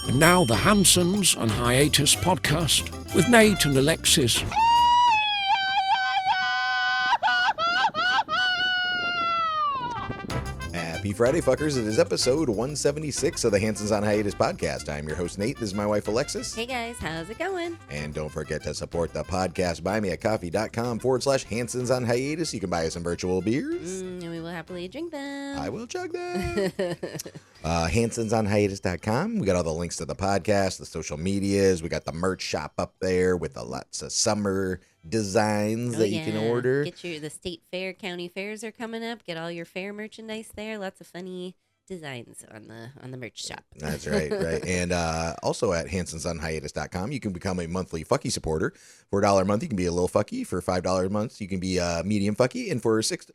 And now the Hansons and Hiatus podcast with Nate and Alexis. Happy Friday, fuckers. It is episode 176 of the Hansons on Hiatus podcast. I'm your host, Nate. This is my wife, Alexis. Hey, guys. How's it going? And don't forget to support the podcast. Buy me at coffee.com/Hansons on Hiatus. You can buy us some virtual beers. And we will happily drink them. I will chug them. Hansonsonhiatus.com. We got all the links to the podcast, the social medias. We got the merch shop up there with lots of summer designs that you can order. Get the state fair, county fairs are coming up. Get all your fair merchandise there. Lots of funny designs on the merch shop. That's right, right. And also at hansonsonhiatus.com, you can become a monthly fucky supporter. For $1 a month, you can be a little fucky. For $5 a month, you can be a medium fucky. And for six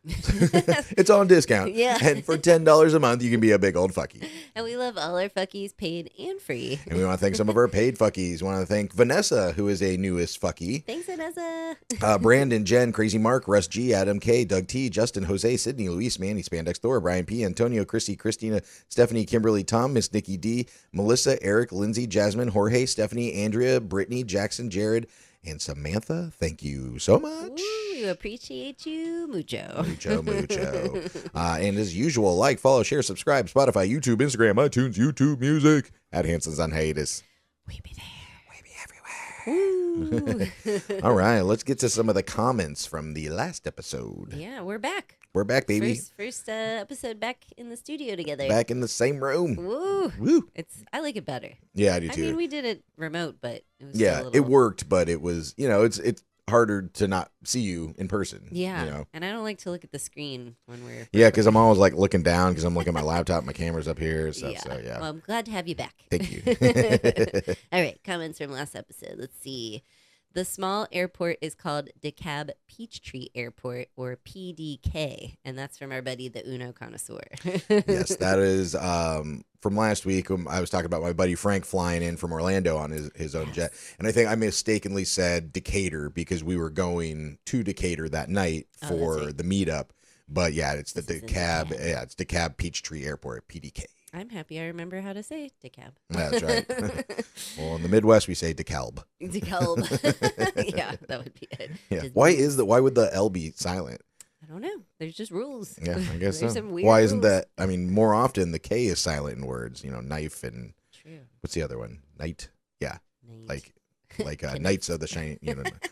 it's on discount. Yeah. And for $10 a month, you can be a big old fucky. And we love all our fuckies paid and free. And we want to thank some of our paid fuckies. We want to thank Vanessa, who is a newest fucky. Thanks, Vanessa. Brandon, Jen, Crazy Mark, Russ G, Adam K, Doug T, Justin, Jose, Sydney, Luis, Manny, Spandex Thor, Brian P, Antonio, Chrissy, Christina, Stephanie, Kimberly, Tom, Miss Nikki D, Melissa, Eric, Lindsay, Jasmine, Jorge, Stephanie, Andrea, Brittany, Jackson, Jared, and Samantha. Thank you so much. Ooh, we appreciate you mucho. Mucho. And as usual, like, follow, share, subscribe, Spotify, YouTube, Instagram, iTunes, YouTube Music, at Hansons on Hiatus. We be there. We be everywhere. All right, let's get to some of the comments from the last episode. Yeah, we're back. We're back, baby. First episode back in the studio together. Back in the same room. Woo. Woo. I like it better. Yeah, I do too. I mean, we did it remote, but it was yeah, still a it little... worked, but it was, it's harder to not see you in person. Yeah, and I don't like to look at the screen when we're... Yeah, because I'm always like looking down because I'm looking at my laptop, my camera's up here and stuff, yeah. so yeah. Well, I'm glad to have you back. Thank you. All right, comments from last episode. Let's see. The small airport is called DeKalb Peachtree Airport, or PDK, and that's from our buddy, the Uno Connoisseur. Yes, that is from last week. I was talking about my buddy Frank flying in from Orlando on his own jet, and I think I mistakenly said Decatur because we were going to Decatur that night for the meetup. But yeah, it's the DeKalb. Yeah, it's DeKalb Peachtree Airport, PDK. I'm happy I remember how to say DeKalb. That's right. Well, in the Midwest, we say DeKalb. DeKalb. Yeah, that would be it. Yeah. Why would the L be silent? I don't know. There's just rules. Yeah, I guess so. Some weird Why isn't rules. that? I mean, more often the K is silent in words. Knife and True. what's the other one? Knight. Yeah, Night. like Knights of the Shine,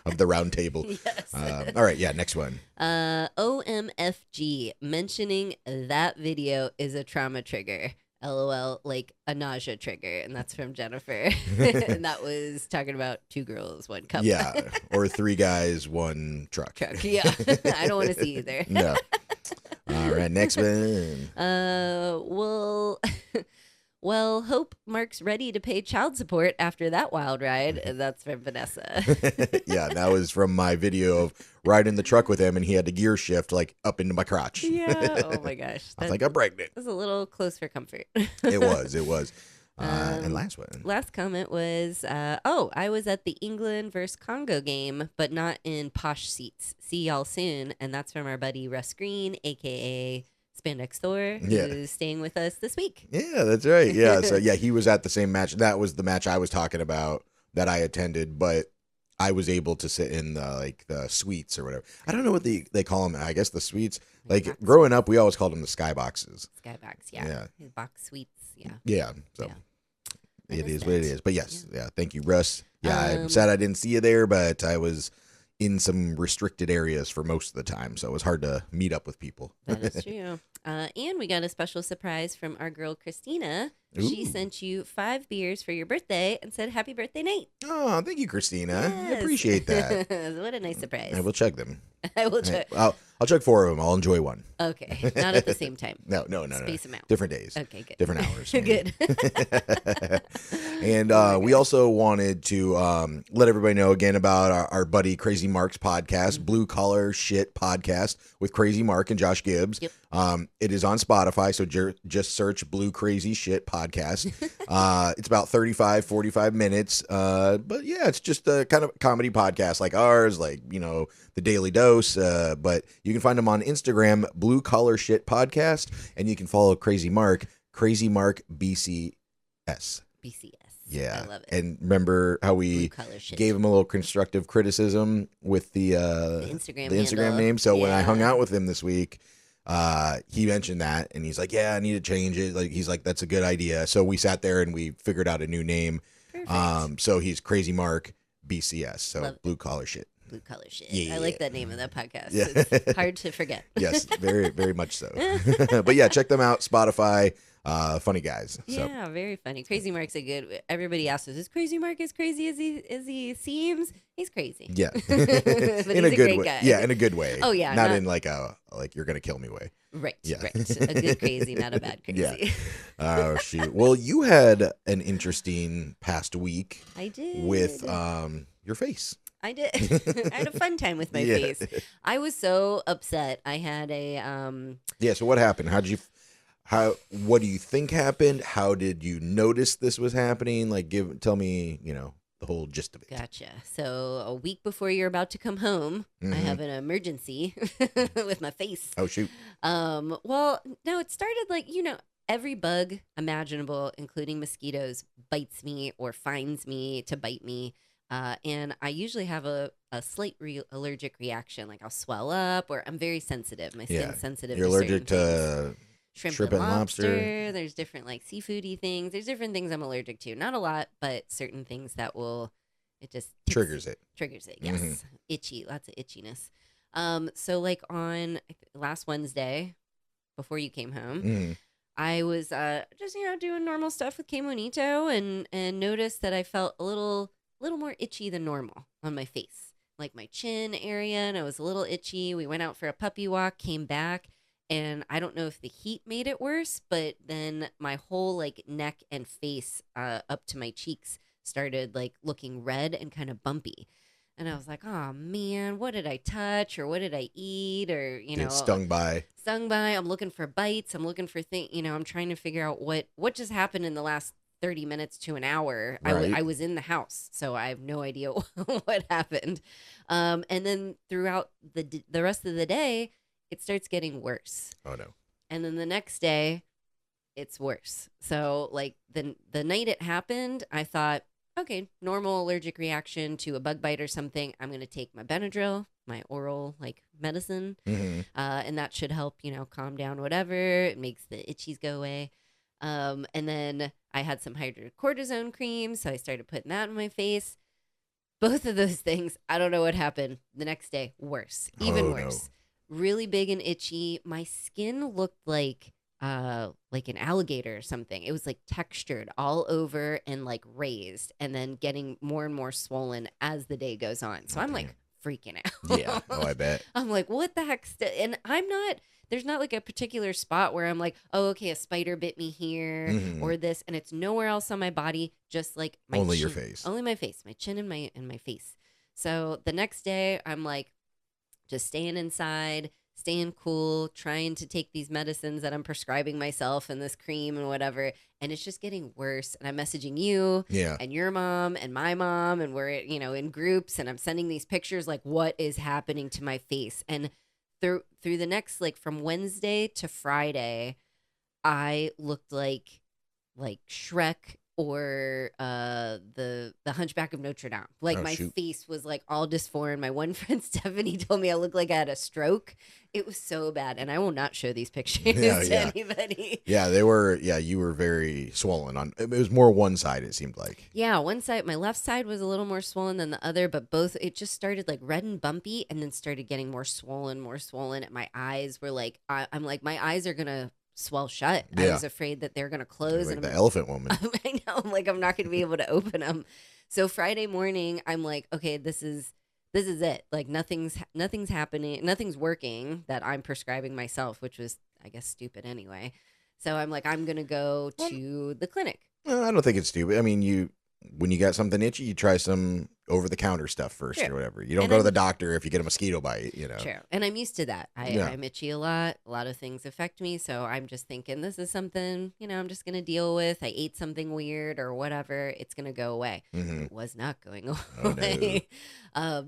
of the Round Table. Yes. All right, yeah. Next one. OMFG mentioning that video is a trauma trigger. LOL, like a nausea trigger, and that's from Jennifer. And that was talking about 2 girls, 1 cup. Yeah, or 3 guys, 1 truck. Yeah, I don't want to see either. No. All right, next one. Well, hope Mark's ready to pay child support after that wild ride. And that's from Vanessa. Yeah, that was from my video of riding the truck with him, and he had to gear shift like up into my crotch. Yeah. Oh my gosh. I was like, I'm pregnant. That's a little close for comfort. It was. And last one. Last comment was, I was at the England versus Congo game, but not in posh seats. See y'all soon. And that's from our buddy Russ Green, a.k.a. Spandex Thor, who's staying with us this week. Yeah, that's right. Yeah, so yeah, he was at the same match. That was the match I was talking about that I attended, but I was able to sit in the suites or whatever. I don't know what they call them. I guess the suites. Like growing up, we always called them the skyboxes. Skybox, yeah. Box suites, yeah. Yeah, so it is what it is. But yes, yeah. Thank you, Russ. Yeah, I'm sad I didn't see you there, but I was in some restricted areas for most of the time, so it was hard to meet up with people. That is true. And we got a special surprise from our girl Christina. Ooh. She sent you 5 beers for your birthday and said, "Happy birthday, Nate." Oh, thank you, Christina. Yes. I appreciate that. What a nice surprise. I will chug them. I will check. I'll chug 4 of them. I'll enjoy one. Okay, not at the same time. No. Space them out. Different days. Okay, good. Different hours. Good. And we also wanted to let everybody know again about our buddy Crazy Mark's podcast, Blue Collar Shit Podcast with Crazy Mark and Josh Gibbs. Yep. It is on Spotify, so just search Blue Crazy Shit Podcast. It's about 45 minutes. But yeah, it's just a kind of comedy podcast like ours, like, the Daily Dose. But you can find them on Instagram, Blue Collar Shit Podcast, and you can follow Crazy Mark BC BCS. Yeah. I love it. And remember how we Blue collar shit. gave him a little constructive criticism with the Instagram Instagram name. So when I hung out with him this week, he mentioned that and he's like, yeah, I need to change it. Like, he's like, that's a good idea. So we sat there and we figured out a new name. Perfect. So he's Crazy Mark BCS. So Love blue collar shit. Blue collar shit. Yeah. I like that name of that podcast. Yeah. It's hard to forget. Yes, very, very much so. But yeah, check them out. Spotify. Funny guys. So. Yeah, very funny. Crazy Mark's a good. Everybody asks us, "Is Crazy Mark as crazy as he seems?" He's crazy. Yeah, But in he's a good great way. guy. Yeah, in a good way. Oh, yeah, not not- in like a you're gonna kill me way. Right. Yeah. Right. A good crazy, not a bad crazy. Yeah. Oh shoot. Well, you had an interesting past week I did. with your face. I did. I had a fun time with my Yeah. face. I was so upset. I had a Yeah. So what happened? What do you think happened? How did you notice this was happening? Like, tell me, the whole gist of it. Gotcha. So a week before you're about to come home, I Mhm. have an emergency with my face. Oh shoot. Well, no, it started like, every bug imaginable, including mosquitoes, bites me or finds me to bite me. And I usually have a slight allergic reaction. Like I'll swell up or I'm very sensitive. My skin's sensitive. You're to allergic certain things. to Shrimp and lobster. There's different like seafoody things. There's different things I'm allergic to. Not a lot, but certain things that it just triggers it. Triggers it, yes. Mhm. Itchy, lots of itchiness. So like on last Wednesday, before you came home, Mhm. I was just doing normal stuff with Kemonito and noticed that I felt a little more itchy than normal on my face, like my chin area, and I was a little itchy. We went out for a puppy walk, came back, and I don't know if the heat made it worse, but then my whole like neck and face up to my cheeks started like looking red and kind of bumpy. And I was like, oh man, what did I touch or what did I eat or, Get stung by. I'm looking for bites. I'm looking for things, I'm trying to figure out what just happened in the last 30 minutes to an hour. Right. I was in the house, so I have no idea what happened. And then throughout the rest of the day, it starts getting worse. Oh no. And then the next day, it's worse. So like the night it happened, I thought, okay, normal allergic reaction to a bug bite or something. I'm going to take my Benadryl, my oral like medicine, Mm-hmm. and that should help, calm down whatever. It makes the itchies go away. And then I had some hydrocortisone cream, so I started putting that on my face. Both of those things, I don't know what happened. The next day, worse, even worse. Really big and itchy. My skin looked like an alligator or something. It was like textured all over and like raised and then getting more and more swollen as the day goes on. So I'm like freaking out. Yeah. Oh, I bet. I'm like, what the heck? And there's not like a particular spot where I'm like, oh, okay, a spider bit me here Mhm. or this. And it's nowhere else on my body, just like my Only your chin. face. Only my face, my chin and my face. So the next day I'm like just staying inside, staying cool, trying to take these medicines that I'm prescribing myself and this cream and whatever. And it's just getting worse. And I'm messaging you Yeah. and your mom and my mom. And we're, in groups and I'm sending these pictures like what is happening to my face. And through the next, like from Wednesday to Friday, I looked like Shrek or the Hunchback of Notre Dame. Like Oh, my shoot. face was like all disformed. My one friend Stephanie told me I looked like I had a stroke. It was so bad, and I will not show these pictures Yeah, to yeah. anybody. Yeah, they were. Yeah, you were very swollen. It was more one side. It seemed like. Yeah, one side, my left side was a little more swollen than the other, but both, it just started like red and bumpy and then started getting more swollen. And my eyes were like, I'm like, my eyes are going to swell shut. I Yeah. was afraid that they're going to close. Like And the I'm, elephant woman. I know, like, I'm not going to be able to open them. So Friday morning, I'm like, okay, this is it. Like nothing's happening. Nothing's working that I'm prescribing myself, which was, I guess, stupid anyway. So I'm like, I'm going to go to the clinic. I don't think it's stupid. I mean, when you got something itchy, you try some over-the-counter stuff first Sure. or whatever. You don't And go to I'm- the doctor if you get a mosquito bite, True. And I'm used to that. Yeah. I'm itchy a lot. A lot of things affect me. So I'm just thinking this is something, I'm just going to deal with. I ate something weird or whatever. It's going to go away. Mhm. It was not going Oh, away.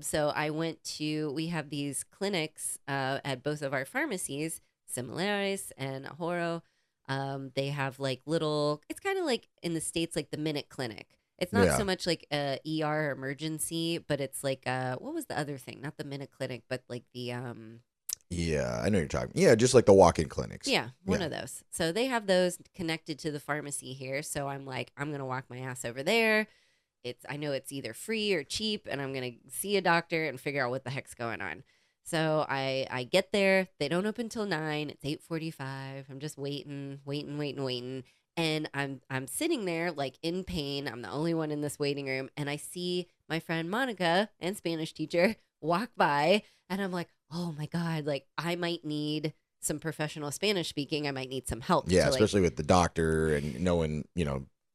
So I we have these clinics at both of our pharmacies, Similares and Ahoro. They have like little, it's kind of like in the States, like the Minute Clinic. It's not Yeah. so much like a ER emergency, but it's like, what was the other thing? Not the Minute Clinic, but like the, Yeah, I know you're talking. Yeah, just like the walk-in clinics. yeah, one Yeah. of those. So they have those connected to the pharmacy here. So I'm like, I'm going to walk my ass over there. I know it's either free or cheap, and I'm going to see a doctor and figure out what the heck's going on. So I get there. They don't open till 9. It's 8:45. I'm just waiting. And I'm sitting there like in pain. I'm the only one in this waiting room. And I see my friend Monica and Spanish teacher walk by, and I'm like, oh my God, like I might need some professional Spanish speaking. I might need some help. Yeah, to, like, especially with the doctor and knowing,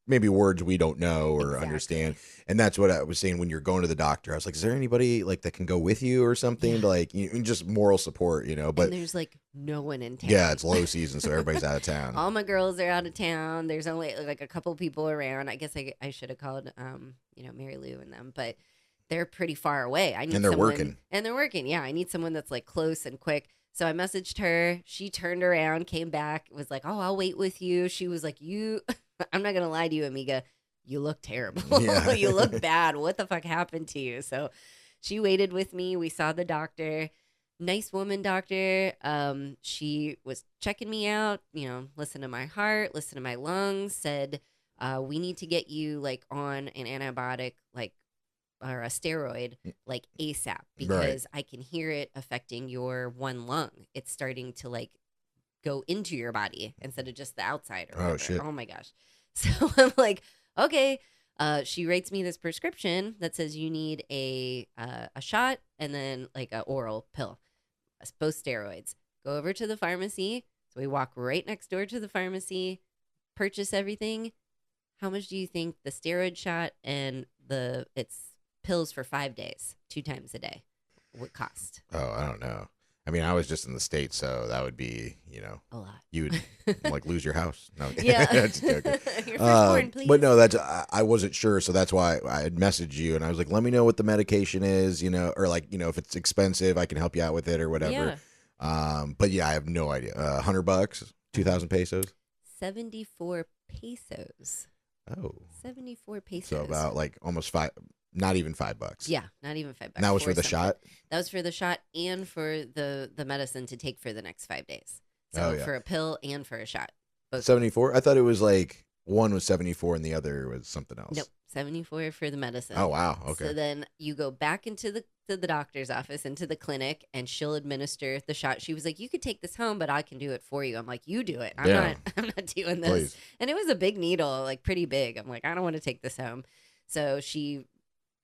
maybe words we don't know or Exactly. understand. And that's what I was saying when you're going to the doctor. I was like, is there anybody like that can go with you or something? Yeah. To, like, just moral support, but and there's like no one in town. yeah, it's low season, so everybody's out of town. All my girls are out of town. There's only like a couple people around. I guess I should have called, Mary Lou and them, but they're pretty far away. I need And they're someone, working. And they're working. Yeah, I need someone that's like close and quick. So I messaged her. She turned around, came back, was like, "Oh, I'll wait with you." She was like, "You, I'm not gonna lie to you, amiga. You look terrible. Yeah. You look bad. What the fuck happened to you?" So she waited with me. We saw the doctor. Nice woman doctor. She was checking me out, listen to my heart, listen to my lungs, said, we need to get you like on an antibiotic, like, or a steroid, like ASAP, because I can hear it affecting your one lung. It's starting to like go into your body instead of just the outside or whatever. shit. Oh my gosh. So I'm like, okay. She writes me this prescription that says you need a shot and then like an oral pill, both steroids. Go over to the pharmacy. So we walk right next door to the pharmacy, purchase everything. How much do you think the steroid shot and it's pills for 5 days, 2 times a day, would cost? Oh, I don't know. I mean, I was just in the States, so that would be, A lot. you would like lose your house. No, Yeah. That's joking. Your firstborn, please. But no, I wasn't sure, so that's why I had messaged you, and I was like, let me know what the medication is, or like, if it's expensive, I can help you out with it or whatever. Yeah. But yeah, I have no idea. $100, 2,000 pesos. 74 pesos. Oh, 74 pesos. so about like almost five, not even $5. Yeah, not even $5. And that was for the something. shot. That was for the shot and for the medicine to take for the next 5 days. So Oh, yeah. for a pill and for a shot. Both. 74. I thought it was like one was 74 and the other was something else. Nope, 74 for the medicine. Oh wow. Okay. So then you go back into the doctor's office, into the clinic, and she'll administer the shot. She was like, "You could take this home, but I can do it for you." I'm like, "You do it. I'm Yeah. not doing this." Please. And it was a big needle, like pretty big. I'm like, "I don't want to take this home." So she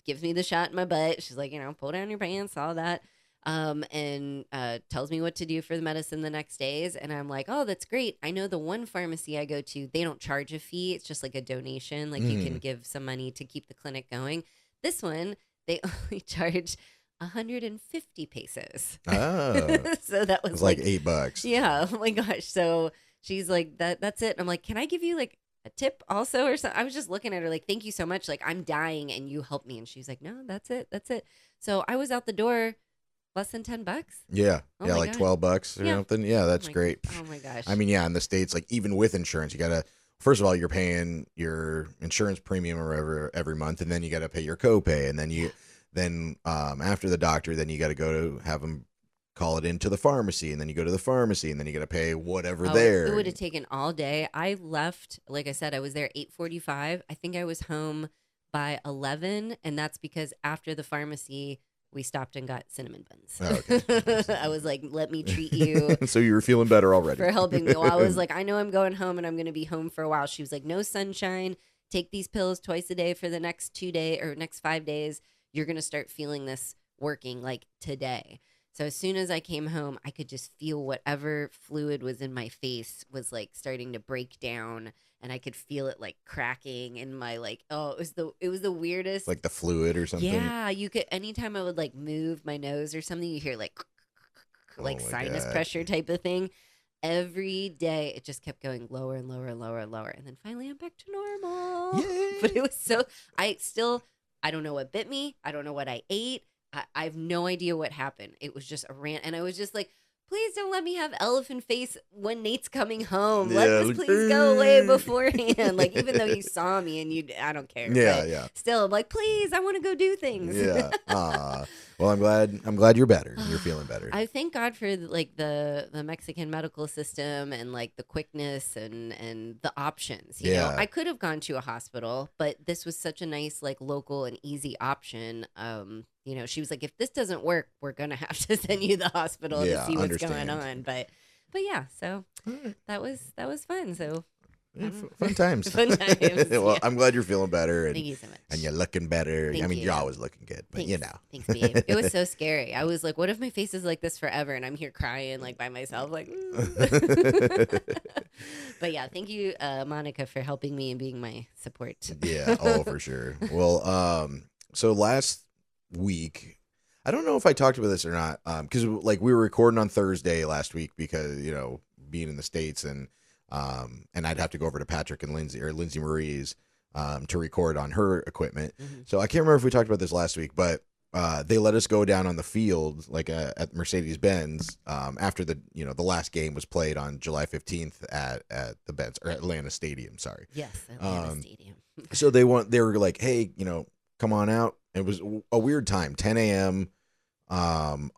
gives me the shot in my butt. She's like, pull down your pants, all that. And tells me what to do for the medicine the next days. And I'm like, oh, that's great. I know the one pharmacy I go to, they don't charge a fee. It's just like a donation. Like you can give some money to keep the clinic going. This one, they only charge 150 pesos. Oh. So that It was was like $8. yeah. Oh my gosh. So she's like, that's it. And I'm like, can I give you like a tip also or something? I was just looking at her like, thank you so much. Like I'm dying and you helped me. And she's like, no, that's it. That's it. So I was out the door less than $10. Yeah. Oh yeah, my like God. $12 or Yeah. something. Yeah, that's great. Oh my gosh. I mean, yeah, in the States, like even with insurance, you gotta first of all, you're paying your insurance premium or whatever every month, and then you gotta pay your copay, and then after the doctor, then you gotta go to have them call it into the pharmacy, and then you go to the pharmacy, and then you gotta pay whatever there. It would have taken all day. I left, like I said, I was there 8:45. I think I was home by 11, and that's because after the pharmacy, we stopped and got cinnamon buns. Oh, okay. I was like, let me treat you So you were feeling better already for helping me. Well, I was like, I know I'm going home and I'm going to be home for a while. She was like, no sunshine. Take these pills twice a day for the next 2 days or next 5 days. You're going to start feeling this working like today. So as soon as I came home, I could just feel whatever fluid was in my face was like starting to break down, and I could feel it like cracking in my it was the weirdest. like the fluid or something. Yeah, you could anytime I would like move my nose or something, you hear like Oh like my sinus God. pressure type of thing. Every day it just kept going lower and lower and lower and lower, and then finally I'm back to normal. Yay. But it was I don't know what bit me. I don't know what I ate. I have no idea what happened. It was just a rant, and I was just like please don't let me have elephant face when Nate's coming home. Yeah, Let this like, please go away beforehand. Like, even though you saw me and I don't care. Yeah, but yeah. Still, I'm like, please, I want to go do things. Yeah. Well, I'm glad you're better. You're feeling better. I thank God for like the Mexican medical system and like the quickness and the options. You know, I could have gone to a hospital, but this was such a nice like local and easy option. You know, she was like, if this doesn't work, we're gonna have to send you to the hospital to see what's going on. But yeah, so that was fun. So yeah, fun times. Fun times. Well, yeah. I'm glad you're feeling better. And, Thank you so much. And you're looking better. Thank you're always looking good, but Thanks. you know. Thanks, babe. It was so scary. I was like, what if my face is like this forever and I'm here crying like by myself? Like, But yeah, thank you, Monica, for helping me and being my support. Yeah, oh, for sure. Well, so last week, I don't know if I talked about this or not, because like we were recording on Thursday last week because, you know, being in the States and I'd have to go over to Patrick and Lindsay Marie's to record on her equipment. Mm-hmm. So I can't remember if we talked about this last week, but they let us go down on the field, like at Mercedes-Benz, after the last game was played on July 15th at the Benz or Atlanta Stadium. Sorry. Yes, Atlanta Stadium. So they were like, hey, you know, come on out. It was a weird time, 10 a.m. On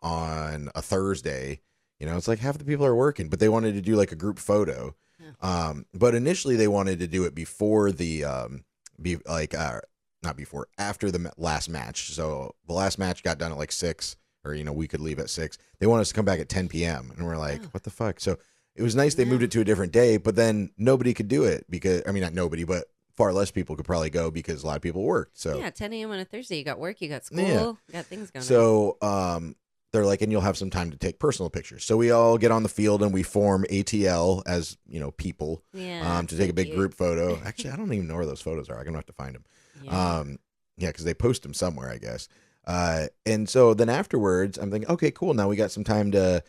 a Thursday. You know, it's like half the people are working, but they wanted to do like a group photo. Yeah. But initially they wanted to do it before the after the last match. So the last match got done at like 6, or, you know, we could leave at 6. They want us to come back at 10 p.m. And we're like, what the fuck? So it was nice they moved it to a different day, but then nobody could do it because, I mean, not nobody, but far less people could probably go because a lot of people worked. So yeah, 10 a.m. on a Thursday, you got work, you got school, you got things going on. So they're like, and you'll have some time to take personal pictures. So we all get on the field and we form ATL as, you know, people to take a big group photo. Actually, I don't even know where those photos are. I'm going to have to find them. Yeah, because they post them somewhere, I guess. And so then afterwards, I'm thinking, okay, cool. Now we got some time to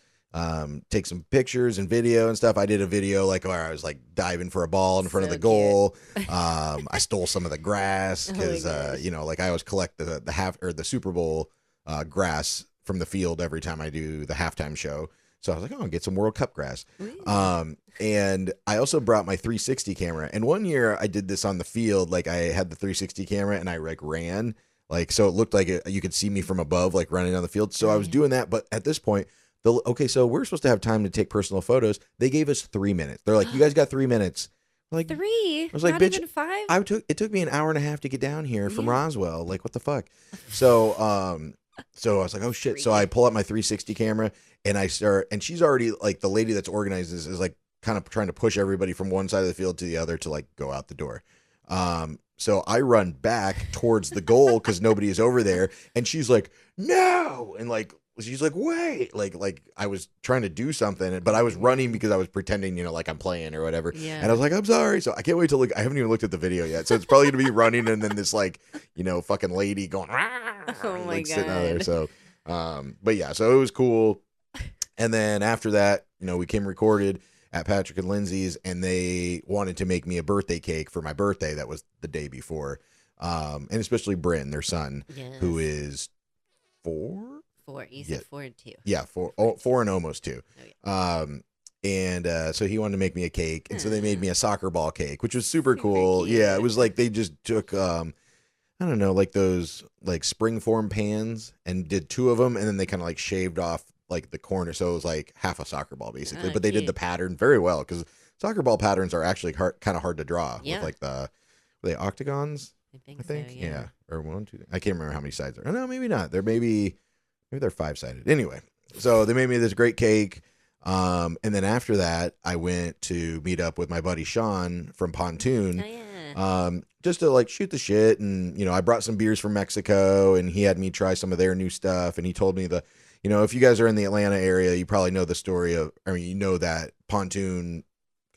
take some pictures and video and stuff. I did a video like where I was like diving for a ball in front of the goal. I stole some of the grass because, you know, like I always collect the Super Bowl grass from the field every time I do the halftime show. So I was like, oh, I'll get some World Cup grass. And I also brought my 360 camera. And one year I did this on the field. Like I had the 360 camera and I like ran, like, so it looked like you could see me from above, like running down the field. So I was doing that. But at this point, so we're supposed to have time to take personal photos. They gave us 3 minutes. They're like, you guys got 3 minutes. Like 3? I was like, not bitch, even 5? it took me an hour and a half to get down here from Roswell. Like, what the fuck? So, so I was like, oh shit. So I pull out my 360 camera and I start, and she's already like, the lady that's organized this is like kind of trying to push everybody from one side of the field to the other to like go out the door. So I run back towards the goal because nobody is over there. And she's like, no. And like, she's like, wait, like I was trying to do something, but I was running because I was pretending, you know, like I'm playing or whatever. Yeah. And I was like, I'm sorry. So I can't wait to look. I haven't even looked at the video yet. So it's probably going to be running. And then this like, you know, fucking lady going, oh my God. Sitting out there. So, but yeah, so it was cool. And then after that, you know, we came recorded at Patrick and Lindsay's, and they wanted to make me a birthday cake for my birthday. That was the day before. And especially Bryn, their son, who is 4. 4. You said 4 and 2. Yeah, 4 and almost 2. Oh, yeah. So he wanted to make me a cake, and so they made me a soccer ball cake, which was super cool. Cute. Yeah, it was like they just took I don't know, like those like springform pans and did 2 of them, and then they kind of like shaved off like the corner, so it was like half a soccer ball basically. But they did the pattern very well because soccer ball patterns are actually kind of hard to draw with like were they octagons? I think so, yeah. Or 1, 2. I can't remember how many sides there are. No, maybe not. Maybe they're 5-sided. Anyway, so they made me this great cake. And then after that, I went to meet up with my buddy Sean from Pontoon. Oh, yeah. Just to like shoot the shit. And, you know, I brought some beers from Mexico and he had me try some of their new stuff. And he told me you know, if you guys are in the Atlanta area, you probably know the story of, I mean, you know that Pontoon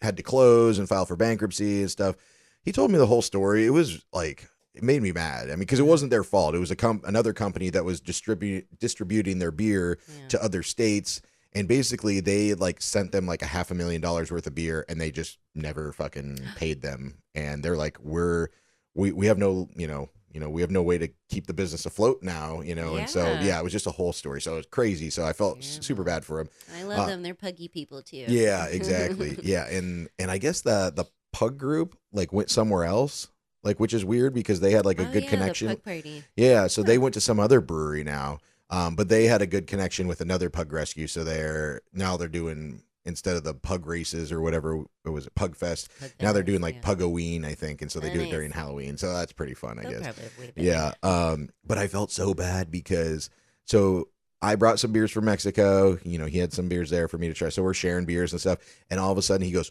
had to close and file for bankruptcy and stuff. He told me the whole story. It was like, it made me mad. I mean, because it wasn't their fault. It was another company that was distributing their beer to other states. And basically they like sent them like $500,000 worth of beer and they just never fucking paid them. And they're like, we have no, you know, we have no way to keep the business afloat now, and so, Yeah. it was just a whole story. So it was crazy. So I felt super Terrible. bad for him. I love them. They're puggy people too. Yeah, exactly. Yeah. And I guess the pug group like went somewhere else, like, which is weird because they had like a good connection. The pug party. Yeah. So they went to some other brewery now. But they had a good connection with another pug rescue. So they're doing, instead of the pug races or whatever, or was it Pug Fest? Now they're doing like Pug-O-Ween, I think. And so they do it during Halloween. So that's pretty fun, I guess. Yeah. But I felt so bad because, so I brought some beers from Mexico. He had some beers there for me to try. So we're sharing beers and stuff. And all of a sudden he goes,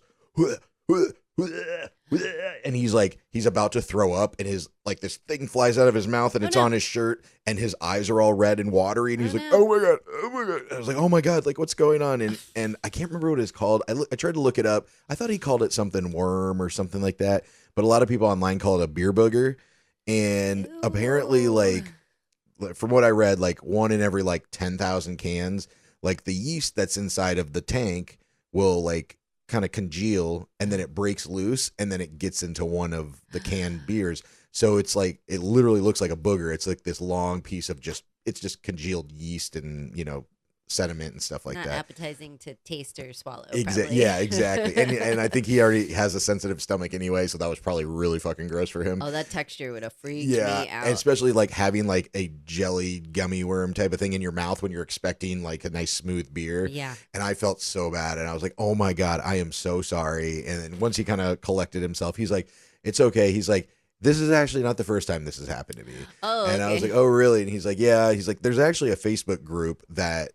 and he's about to throw up, and his like this thing flies out of his mouth, and it's on his shirt, and his eyes are all red and watery, and he's like, oh my god. And I was like, oh my god, like what's going on? And I can't remember what it's called. I tried to look it up. I thought he called it something worm or something like that, but a lot of people online call it a beer booger, and apparently, like from what I read, like one in every like 10,000 cans, like the yeast that's inside of the tank will like kind of congeal, and then it breaks loose, and then it gets into one of the canned beers. So it's like, it literally looks like a booger. It's like this long piece of it's just congealed yeast and sediment and stuff like Not that. Appetizing to taste or swallow. Yeah, exactly. And I think he already has a sensitive stomach anyway, so that was probably really fucking gross for him. Oh, that texture would have freaked me out. And especially like having like a jelly gummy worm type of thing in your mouth when you're expecting like a nice smooth beer. Yeah. And I felt so bad, and I was like, oh my god, I am so sorry. And then once he kind of collected himself, he's like, it's okay. He's like, this is actually not the first time this has happened to me. Oh, and I was like, oh really? And he's like, yeah. He's like, there's actually a Facebook group that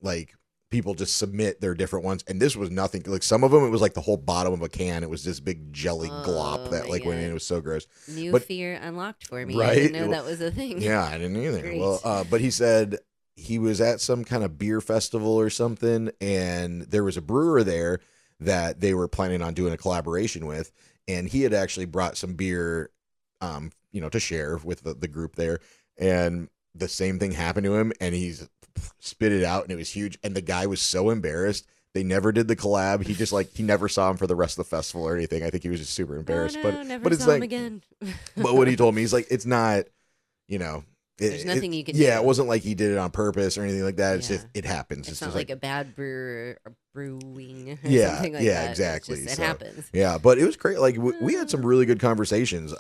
like people just submit their different ones, and this was nothing. Like some of them, it was like the whole bottom of a can. It was this big jelly glop that like went in. It was so gross. New fear unlocked for me. Right? I didn't know that was a thing. Yeah, I didn't either. Great. Well, but he said he was at some kind of beer festival or something, and there was a brewer there that they were planning on doing a collaboration with, and he had actually brought some beer, to share with the group there, and the same thing happened to him, and he's spit it out, and it was huge, and the guy was so embarrassed. They never did the collab. He just he never saw him for the rest of the festival or anything. I think he was just super embarrassed. Never but it's saw like him again. But what he told me, he's like, it's not, there's nothing you can do. Yeah, it wasn't like he did it on purpose or anything like that. It's just, it happens. It's just not like a bad brewer or brewing or yeah, something like yeah, that. exactly. It happens. Yeah, but it was great. Like we had some really good conversations.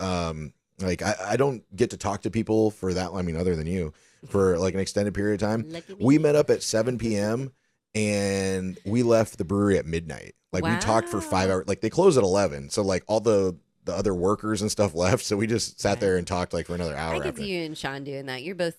Like I don't get to talk to people for that. I mean, other than you, for like an extended period of time. We met up at 7 p.m. and we left the brewery at midnight. Like we talked for 5 hours. Like they close at 11, so like all the other workers and stuff left. So we just sat there and talked like for another hour. I could see you and Sean doing that. You're both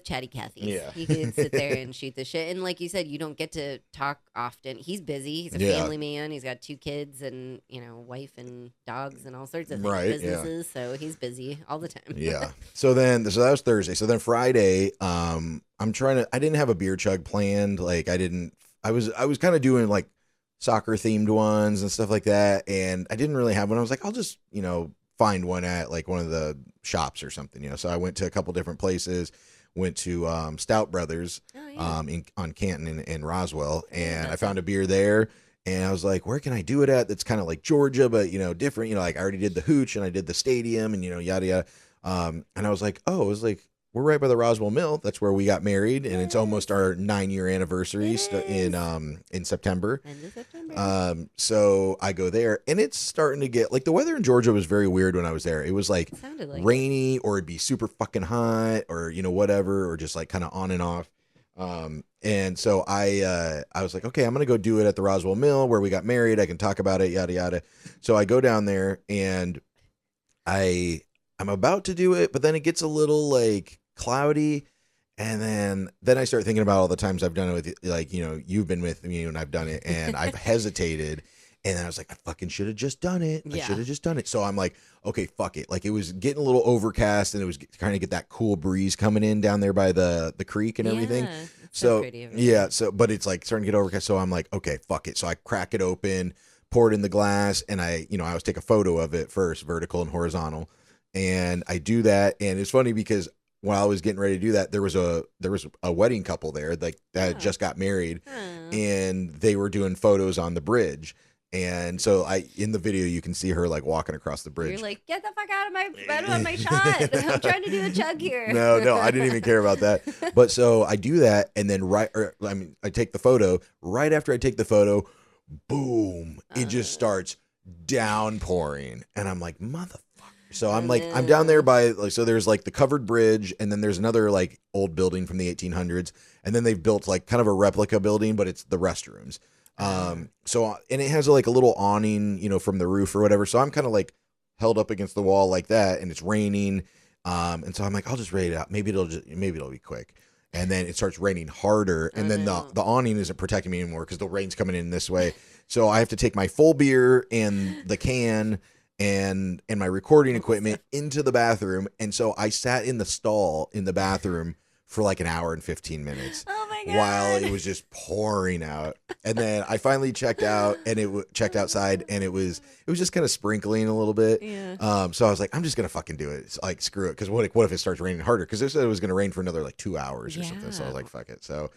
chatty Cathys. Yeah. You could sit there and shoot the shit. And like you said, you don't get to talk often. He's busy. He's a family man. He's got 2 kids and, wife and dogs and all sorts of things, businesses. Yeah. So he's busy all the time. Yeah. So that was Thursday. So then Friday, I didn't have a beer chug planned. Like I was kind of doing like soccer themed ones and stuff like that. And I didn't really have one. I was like, I'll just, find one at like one of the shops or something, So I went to a couple different places. Went to Stout Brothers on Canton in Roswell, and I found a beer there, and I was like, where can I do it at that's kind of like Georgia, but different, like I already did the Hooch and I did the Stadium and yada yada, and I was like, we're right by the Roswell Mill. That's where we got married, and it's almost our 9-year anniversary in September. End of September. So I go there, and it's starting to get like the weather in Georgia was very weird when I was there. It was like rainy, or it'd be super fucking hot, or whatever, or just like kind of on and off. And so I was like, okay, I'm gonna go do it at the Roswell Mill where we got married. I can talk about it, yada yada. So I go down there, and I'm about to do it, but then it gets a little like cloudy, and then I start thinking about all the times I've done it with, like, you've been with me and I've done it, and I've hesitated, and then I was like, I fucking should have just done it. I should have just done it. So I'm like, okay, fuck it. Like it was getting a little overcast, and it was trying to get that cool breeze coming in down there by the creek and everything. So but it's like starting to get overcast. So I'm like, okay, fuck it. So I crack it open, pour it in the glass, and I always take a photo of it first, vertical and horizontal. And I do that, and it's funny because while I was getting ready to do that, there was a wedding couple there that just got married, and they were doing photos on the bridge. And so in the video, you can see her like walking across the bridge. You're like, get the fuck out of my shot. I'm trying to do a chug here. No, I didn't even care about that. But so I do that, and then I take the photo. Right after I take the photo, boom, it just starts downpouring, and I'm like, motherfucker. So I'm down there by so there's like the covered bridge, and then there's another like old building from the 1800s, and then they've built like kind of a replica building, but it's the restrooms. So, and it has like a little awning, you know, from the roof or whatever. So I'm kind of like held up against the wall like that, and it's raining. And so I'm like, I'll just wait it out. Maybe it'll be quick. And then it starts raining harder. And then the awning isn't protecting me anymore because the rain's coming in this way. So I have to take my full beer and the can and my recording equipment into the bathroom. And so I sat in the stall in the bathroom for like an hour and 15 minutes. Oh my God. While it was just pouring out. And then I finally checked out, and checked outside, and it was just kind of sprinkling a little bit. Yeah. So I was like, I'm just going to fucking do it. It's like, screw it. Because what if it starts raining harder? Because they said it was going to rain for another like 2 hours or something. So I was like, fuck it. So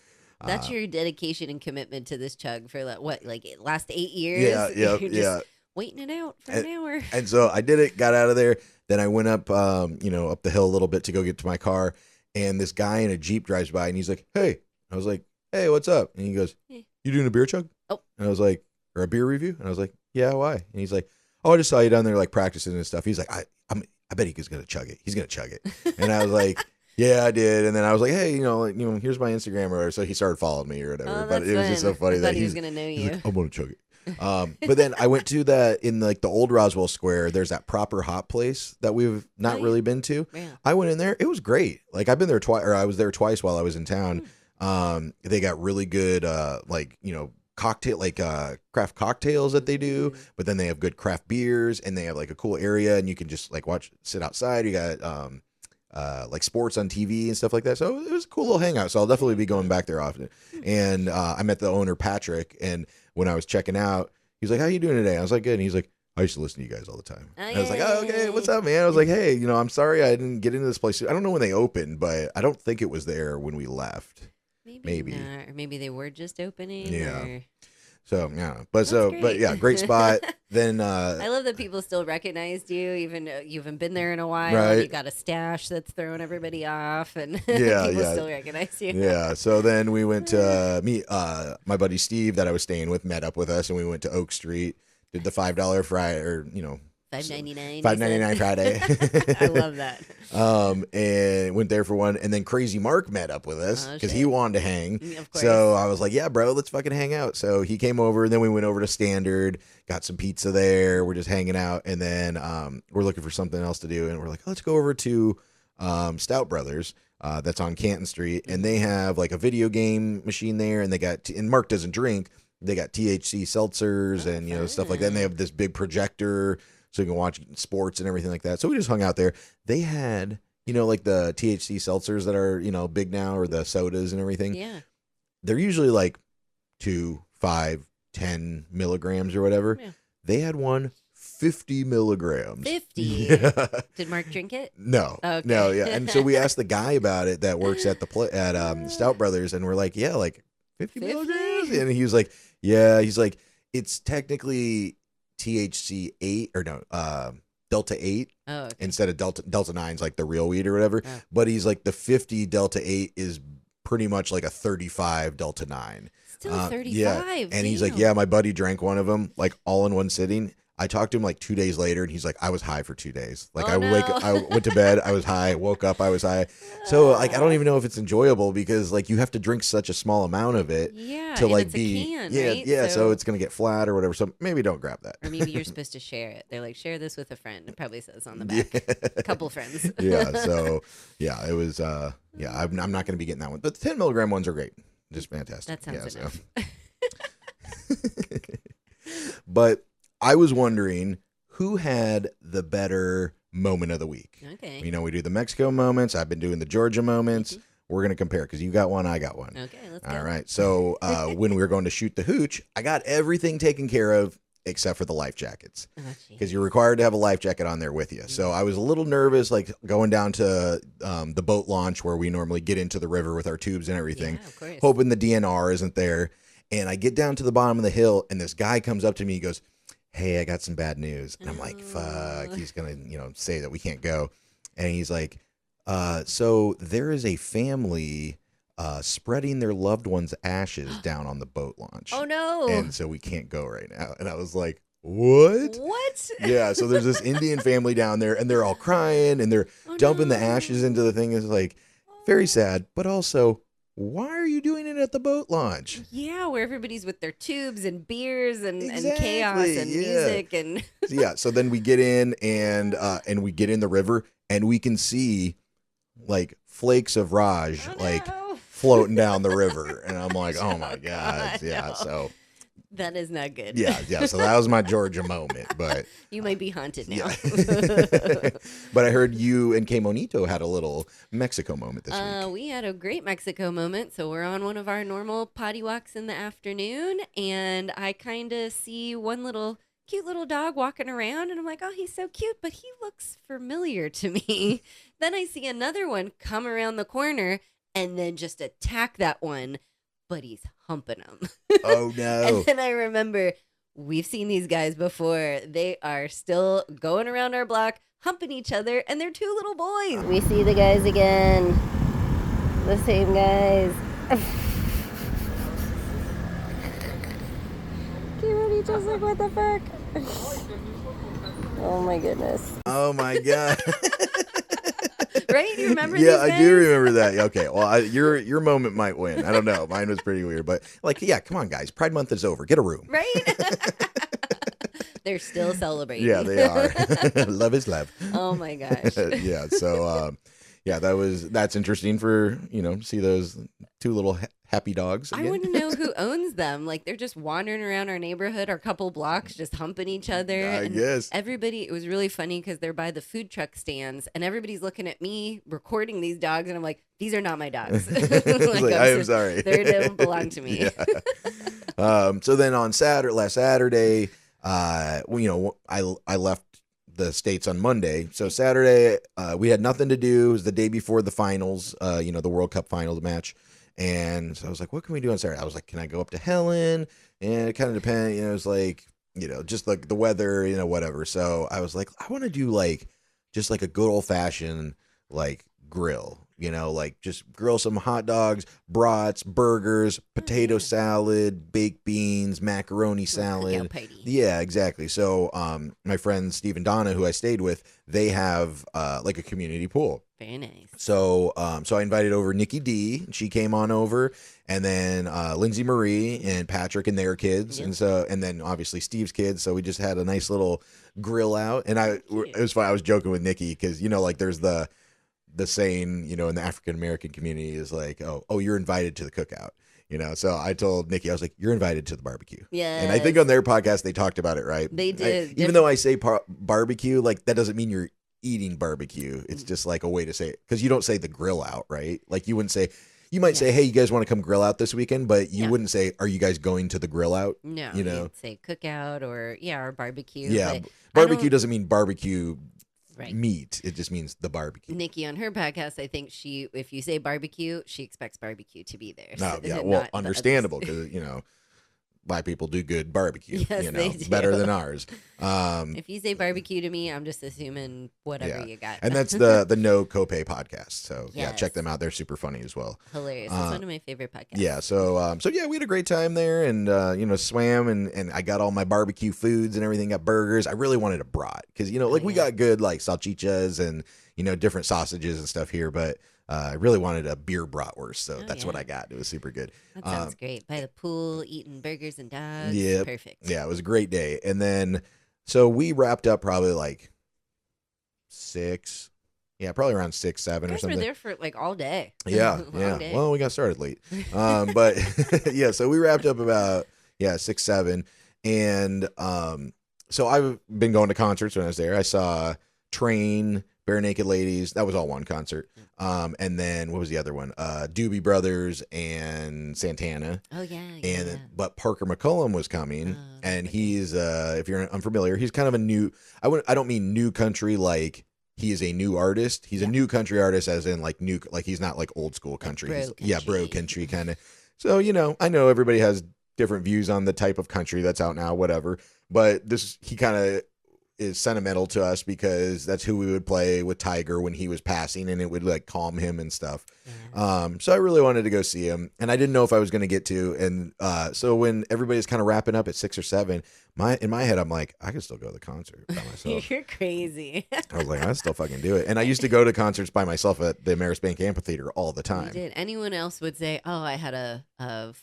that's your dedication and commitment to this chug for like last 8 years. Yeah. You're just waiting it out for an hour. And so I did it, got out of there. Then I went up, up the hill a little bit to go get to my car. And this guy in a Jeep drives by, and he's like, hey. I was like, hey, what's up? And he goes, Hey. You doing a beer chug? Oh. And I was like, or a beer review? And I was like, yeah, why? And he's like, oh, I just saw you down there like practicing and stuff. He's like, I bet he's going to chug it. He's going to chug it. And I was like, yeah, I did. And then I was like, hey, here's my Instagram or whatever. So he started following me or whatever. Oh, but it was just so funny that he was going to know you. Like, I'm going to chug it. But then I went to in like the old Roswell Square. There's that proper hot place that we've not really been to. Yeah. I went in there. It was great. Like I've been there twice, or I was there twice while I was in town. They got really good, cocktail, craft cocktails that they do, but then they have good craft beers, and they have like a cool area, and you can just like sit outside. You got, like sports on TV and stuff like that. So it was a cool little hangout. So I'll definitely be going back there often. And, I met the owner, Patrick, and when I was checking out, he's like, how you doing today? I was like, good. And he's like, I used to listen to you guys all the time. I was like, oh, okay, what's up, man? I was like, hey, I'm sorry I didn't get into this place. I don't know when they opened, but I don't think it was there when we left. Maybe. Not. Or maybe they were just opening. Yeah. Or... So, yeah. But yeah, great spot. Then I love that people still recognized you, even though you haven't been there in a while. Right. You got a stash that's throwing everybody off, and Yeah, people yeah. still recognize you. Yeah. So then we went to my buddy Steve that I was staying with met up with us, and we went to Oak Street, did the $5 Friday, or $5.99. $5.99 Friday. I love that. And went there for one, and then Crazy Mark met up with us because he wanted to hang. Of course. So I was like, "Yeah, bro, let's fucking hang out." So he came over, and then we went over to Standard, got some pizza there. We're just hanging out, and then we're looking for something else to do, and we're like, "Let's go over to Stout Brothers." That's on Canton Street, and they have like a video game machine there, and they got and Mark doesn't drink. They got THC seltzers and stuff like that. And they have this big projector, so you can watch sports and everything like that. So we just hung out there. They had, like the THC seltzers that are, big now, or the sodas and everything. Yeah. They're usually like 2, 5, 10 milligrams or whatever. Yeah. They had one 50 milligrams. 50? Yeah. Did Mark drink it? No. Okay. No, yeah. And so we asked the guy about it that works at Stout Brothers, and we're like, yeah, like 50 milligrams? And he was like, yeah. He's like, it's technically THC 8 or no, Delta 8 instead of Delta 9's like the real weed or whatever. Yeah. But he's like, the 50 Delta 8 is pretty much like a 35 Delta 9. Still 35. Yeah. And he's like, yeah, my buddy drank one of them like all in one sitting. I talked to him like 2 days later, and he's like, I was high for 2 days. Like I went to bed, I was high, woke up, I was high. So like, I don't even know if it's enjoyable because like you have to drink such a small amount of it to like it's a can, yeah, right? yeah. So it's going to get flat or whatever. So maybe don't grab that. Or maybe you're supposed to share it. They're like, share this with a friend. It probably says on the back, a couple friends. Yeah. So yeah, it was, I'm not going to be getting that one, but the 10 milligram ones are great. Just fantastic. That sounds enough. But I was wondering who had the better moment of the week. Okay. We do the Mexico moments. I've been doing the Georgia moments. Mm-hmm. We're going to compare because you got one, I got one. Okay, let's go. All right. So when we were going to shoot the hooch, I got everything taken care of except for the life jackets because you're required to have a life jacket on there with you. Mm-hmm. So I was a little nervous, like going down to the boat launch where we normally get into the river with our tubes and everything, of course. hoping the DNR isn't there. And I get down to the bottom of the hill, and this guy comes up to me. He goes, "Hey, I got some bad news." And I'm like, "Fuck!" He's gonna, say that we can't go. And he's like, "So there is a family spreading their loved one's ashes down on the boat launch. Oh no! And so we can't go right now." And I was like, "What?" What? Yeah. So there's this Indian family down there, and they're all crying, and they're dumping the ashes into the thing. It's like very sad, but also, why are you doing it at the boat launch? Yeah, where everybody's with their tubes and beers and Exactly, chaos and music and Yeah. So then we get in and we get in the river, and we can see like flakes of Raj floating down the river, and I'm like, oh my god, yeah. No. So that is not good. yeah. So that was my Georgia moment, but you might be haunted now. yeah. But I heard you and K Monito had a little Mexico moment this week. We had a great Mexico moment. So we're on one of our normal potty walks in the afternoon, and I kind of see one little cute little dog walking around, and I'm like, oh, he's so cute, but he looks familiar to me. Then I see another one come around the corner and then just attack that one, but he's humping him. Oh no. And then I remember, we've seen these guys before. They are still going around our block, humping each other, and they're two little boys. We see the guys again. The same guys. Kimberly just like, what the fuck? Oh my goodness. Oh my god. Right? You remember Yeah, these I do guys? remember that. Okay, well, your moment might win. I don't know. Mine was pretty weird, but like, yeah, come on, guys. Pride Month is over. Get a room. Right? They're still celebrating. Yeah, they are. Love is love. Oh my gosh. Yeah. So, yeah, that's interesting for see those two little happy dogs. I Again. wouldn't know who owns them. Like, they're just wandering around our neighborhood, our couple blocks, just humping each other. I And guess. everybody, it was really funny because they're by the food truck stands, and everybody's looking at me recording these dogs, and I'm like, these are not my dogs. It's like, I am sorry. They don't belong to me. Yeah. So then on last Saturday, I left the States on Monday. So Saturday, we had nothing to do. It was the day before the finals, the World Cup final match. And so I was like, what can we do on Saturday? I was like, can I go up to Helen? And it kind of depends. It was like, just like the weather, whatever. So I was like, I want to do just like a good old fashioned grill. Like just grill some hot dogs, brats, burgers, potato salad, baked beans, macaroni salad. Cookout party. Yeah, exactly. So my friend Steve and Donna, who I stayed with, they have like a community pool. Very nice. So I invited over Nikki D. She came on over, and then Lindsay Marie and Patrick and their kids, Yep. and then obviously Steve's kids. So we just had a nice little grill out, and it was fun. I was joking with Nikki because like there's the saying in the African American community is like, oh, you're invited to the cookout. So I told Nikki, I was like, you're invited to the barbecue. Yeah. And I think on their podcast they talked about it, right? They did. Even though I say barbecue, that doesn't mean you're eating barbecue. It's just like a way to say it, because you don't say the grill out, right? Like you might say, hey, you guys want to come grill out this weekend, but you wouldn't say, are you guys going to the grill out? No, you'd say cookout or barbecue. Yeah, but barbecue doesn't mean barbecue Right. meat. It just means the barbecue. Nikki on her podcast, I think if you say barbecue, she expects barbecue to be there. No, So yeah, not well, the understandable others. because Black people do good barbecue. Yes, they do. Better than ours. If you say barbecue to me, I'm just assuming whatever Yeah. you got. And that's the No Copay podcast. So yeah, Yes. check them out. They're super funny as well. Hilarious. It's one of my favorite podcasts. Yeah. So yeah, we had a great time there, and swam, and I got all my barbecue foods and everything. Got burgers. I really wanted a brat because we got good salchichas and different sausages and stuff here, but I really wanted a beer bratwurst. So that's what I got. It was super good. That sounds great. By the pool, eating burgers and dogs. Yeah. Perfect. Yeah, it was a great day. And then so we wrapped up probably 6. Yeah, probably around 6, 7 You or guys were something. there for all day. Yeah, Long yeah. day. Well, we got started late. But yeah, so we wrapped up about 6, 7. And so I've been going to concerts when I was there. I saw Train, Bare Naked Ladies. That was all one concert. And then what was the other one? Doobie Brothers and Santana. Oh yeah. But Parker McCullum was coming, Oh, and okay. he's if you're unfamiliar, he's kind of a new. I don't mean new country like he is a new artist. He's a new country artist, as in new, he's not old school country. bro Yeah, bro country. country kind of. So I know everybody has different views on the type of country that's out now, whatever. But he kind of is sentimental to us because that's who we would play with Tiger when he was passing, and it would like calm him and stuff. So I really wanted to go see him, and I didn't know if I was going to get to. And so when everybody's kind of wrapping up at 6 or 7, in my head I'm like, I can still go to the concert by myself. You're crazy. I was like, I still fucking do it. And I used to go to concerts by myself at the Ameris Bank Amphitheater all the time. You did. Anyone else would say, "Oh, I had a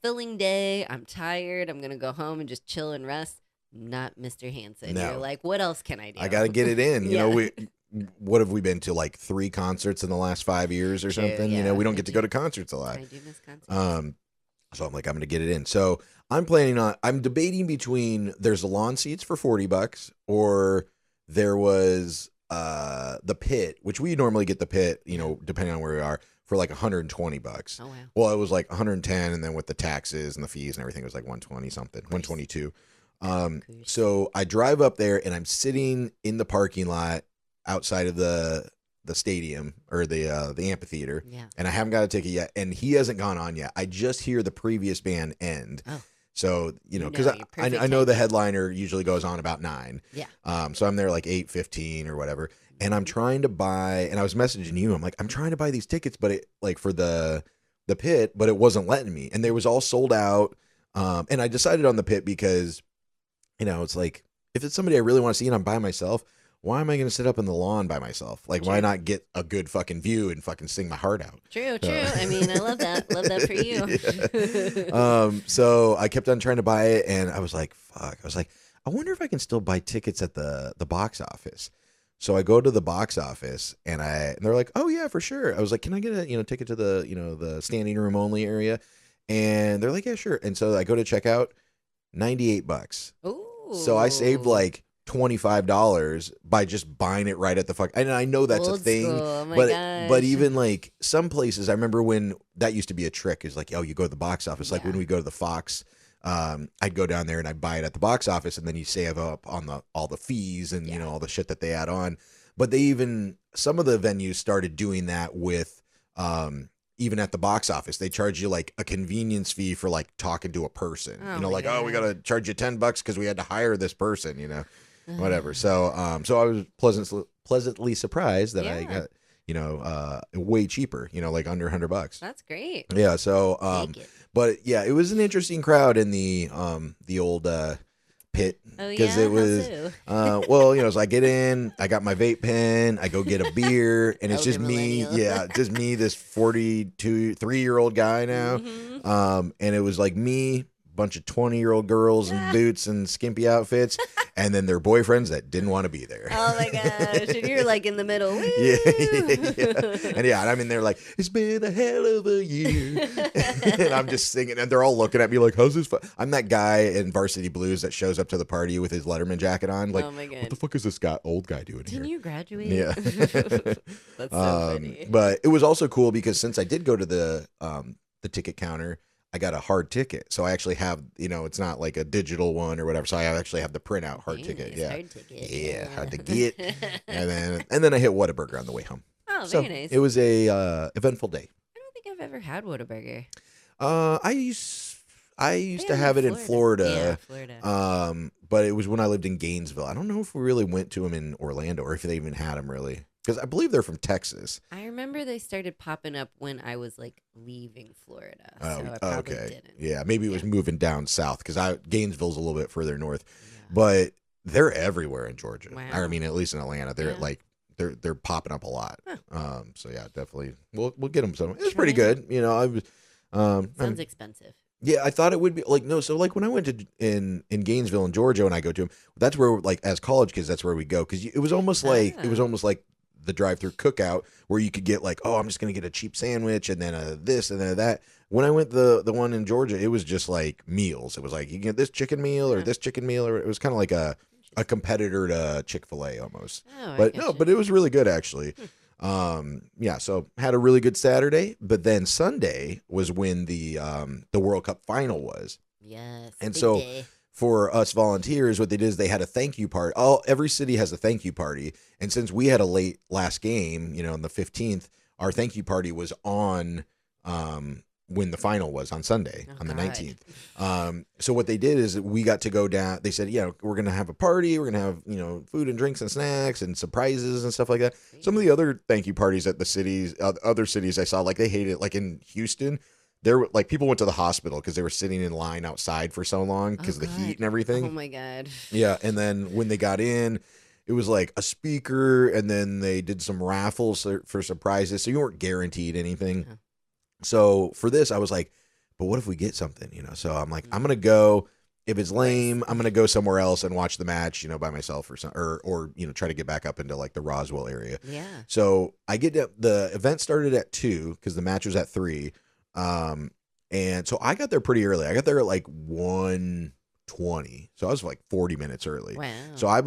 filling day. I'm tired. I'm gonna go home and just chill and rest." Not Mr. Hanson. No. You're like, what else can I do? I got to get it in. You Yeah. know, what have we been to, like 3 concerts in the last 5 years or something? Yeah, you know, we don't get to go to concerts a lot. I do miss concerts. So I'm like, I'm going to get it in. So I'm debating between there's the lawn seats for $40 or there was the pit, which we normally get the pit, you know, depending on where we are, for like $120. Oh, wow. Well, it was like 110, and then with the taxes and the fees and everything, it was like 120 something, 122. So I drive up there and I'm sitting in the parking lot outside of the stadium or the amphitheater. Yeah. And I haven't got a ticket yet, and he hasn't gone on yet. I just hear the previous band end. Oh. So, you know, because your I perfect know the timing. headliner usually goes on about 9. Yeah. So I'm there like 8:15 or whatever. And I'm trying to buy, and I was messaging you. I'm like, I'm trying to buy these tickets, but it like for the pit, but it wasn't letting me. And they was all sold out. And I decided on the pit because, you know, it's like, if it's somebody I really want to see and I'm by myself, why am I going to sit up in the lawn by myself? Like, why not get a good fucking view and fucking sing my heart out? True. I mean, I love that. Love that for you. Yeah. So I kept on trying to buy it, and I was like, fuck. I was like, I wonder if I can still buy tickets at the box office. So I go to the box office, and they're like, oh yeah, for sure. I was like, can I get a ticket to the standing room only area? And they're like, yeah, sure. And so I go to check out, $98. Ooh. So I saved like $25 by just buying it right at the fuck. And I know that's Old a thing, school. Oh my but gosh. even like some places, I remember when that used to be a trick. Is like, oh, you go to the box office. Like when we go to the Fox, I'd go down there and I'd buy it at the box office, and then you save up on all the fees and you know all the shit that they add on. But some of the venues started doing that with even at the box office. They charge you like a convenience fee for like talking to a person. Oh you know, my like, God. oh, we got to charge you $10 because we had to hire this person, you know, whatever. So so I was pleasantly surprised that I got, you know, way cheaper, you know, like under $100. That's great. Yeah. So, Take it. but yeah, it was an interesting crowd in the old pit, Oh, because yeah? it was How so? well, you know, so I get in, I got my vape pen, I go get a beer, and it's Elder just me, millennial. just me, this 3-year-old guy now. Mhm. And it was like me, bunch of 20-year-old girls in boots and skimpy outfits, and then their boyfriends that didn't want to be there. Oh my gosh. And you're like in the middle. Woo! Yeah. And I'm in there like, it's been a hell of a year. And I'm just singing, and they're all looking at me like, how's this fun? I'm that guy in Varsity Blues that shows up to the party with his Letterman jacket on. Like, Oh my God. what the fuck is this old guy doing here? Didn't you graduate? Yeah. That's so funny. But it was also cool because since I did go to the ticket counter, I got a hard ticket. So I actually have, you know, it's not like a digital one or whatever. So I actually have the printout hard ticket. Nice, Yeah. hard ticket. Yeah, hard to get. and then I hit Whataburger on the way home. Oh, So very nice. it was a eventful day. I don't think I've ever had Whataburger. I used to Yeah, have it in Florida. Yeah, Florida. But it was when I lived in Gainesville. I don't know if we really went to them in Orlando or if they even had them really, because I believe they're from Texas. I remember they started popping up when I was like leaving Florida. So Oh, I probably okay. didn't. Yeah, maybe it was moving down south because Gainesville's a little bit further north, Yeah. but they're everywhere in Georgia. Wow. I mean, at least in Atlanta, they're Yeah. like they're popping up a lot. Huh. So yeah, definitely we'll get them some. It's pretty Try good, you know. I was Sounds expensive. yeah, I thought it would be like no. So like when I went to in Gainesville in Georgia, and I go to them, that's where like as college kids, that's where we go because it was almost like the drive-through cookout where you could get like, oh, I'm just gonna get a cheap sandwich and then this and then that. When I went the one in Georgia, it was just like meals. It was like you can get this chicken meal or this chicken meal, or it was kind of like a competitor to Chick-fil-A almost. Oh, I But getcha. no, but it was really good actually. Yeah, so had a really good Saturday, but then Sunday was when the World Cup final was. Yes. And big so day. for us volunteers, what they did is they had a thank you party. Every city has a thank you party. And since we had a late last game, you know, on the 15th, our thank you party was on when the final was on Sunday, on the God. 19th. So what they did is we got to go down. They said, yeah, we're going to have a party. We're going to have, you know, food and drinks and snacks and surprises and stuff like that. Some of the other thank you parties at the cities, other cities I saw, like they hated it. Like in Houston, there were like people went to the hospital because they were sitting in line outside for so long because of the heat and everything. Oh my God. Yeah. And then when they got in, it was like a speaker, and then they did some raffles for surprises. So you weren't guaranteed anything. Huh. So for this, I was like, but what if we get something, you know? So I'm like, I'm going to go. If it's lame, I'm going to go somewhere else and watch the match, you know, by myself or, you know, try to get back up into like the Roswell area. Yeah. So I get to, the event started at 2 because the match was at 3. And so I got there pretty early. I got there at like 1:20. So I was like 40 minutes early. Wow. So I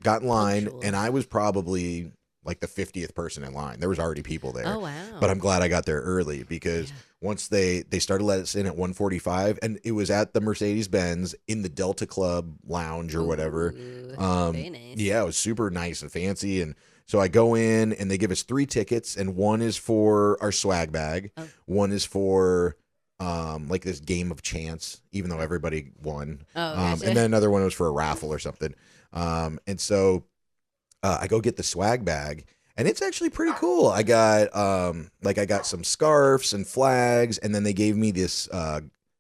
got in line, Punctual. and I was probably like the 50th person in line. There was already people there. Oh, wow. But I'm glad I got there early because once they started letting us in at 1:45, and it was at the Mercedes-Benz in the Delta Club lounge or whatever. Ooh, very nice. Yeah, it was super nice and fancy. And so I go in, and they give us 3 tickets, and one is for our swag bag. Oh. One is for like this game of chance, even though everybody won. Oh, gotcha. And then another one was for a raffle or something. And so I go get the swag bag, and it's actually pretty cool. I got I got some scarves and flags, and then they gave me this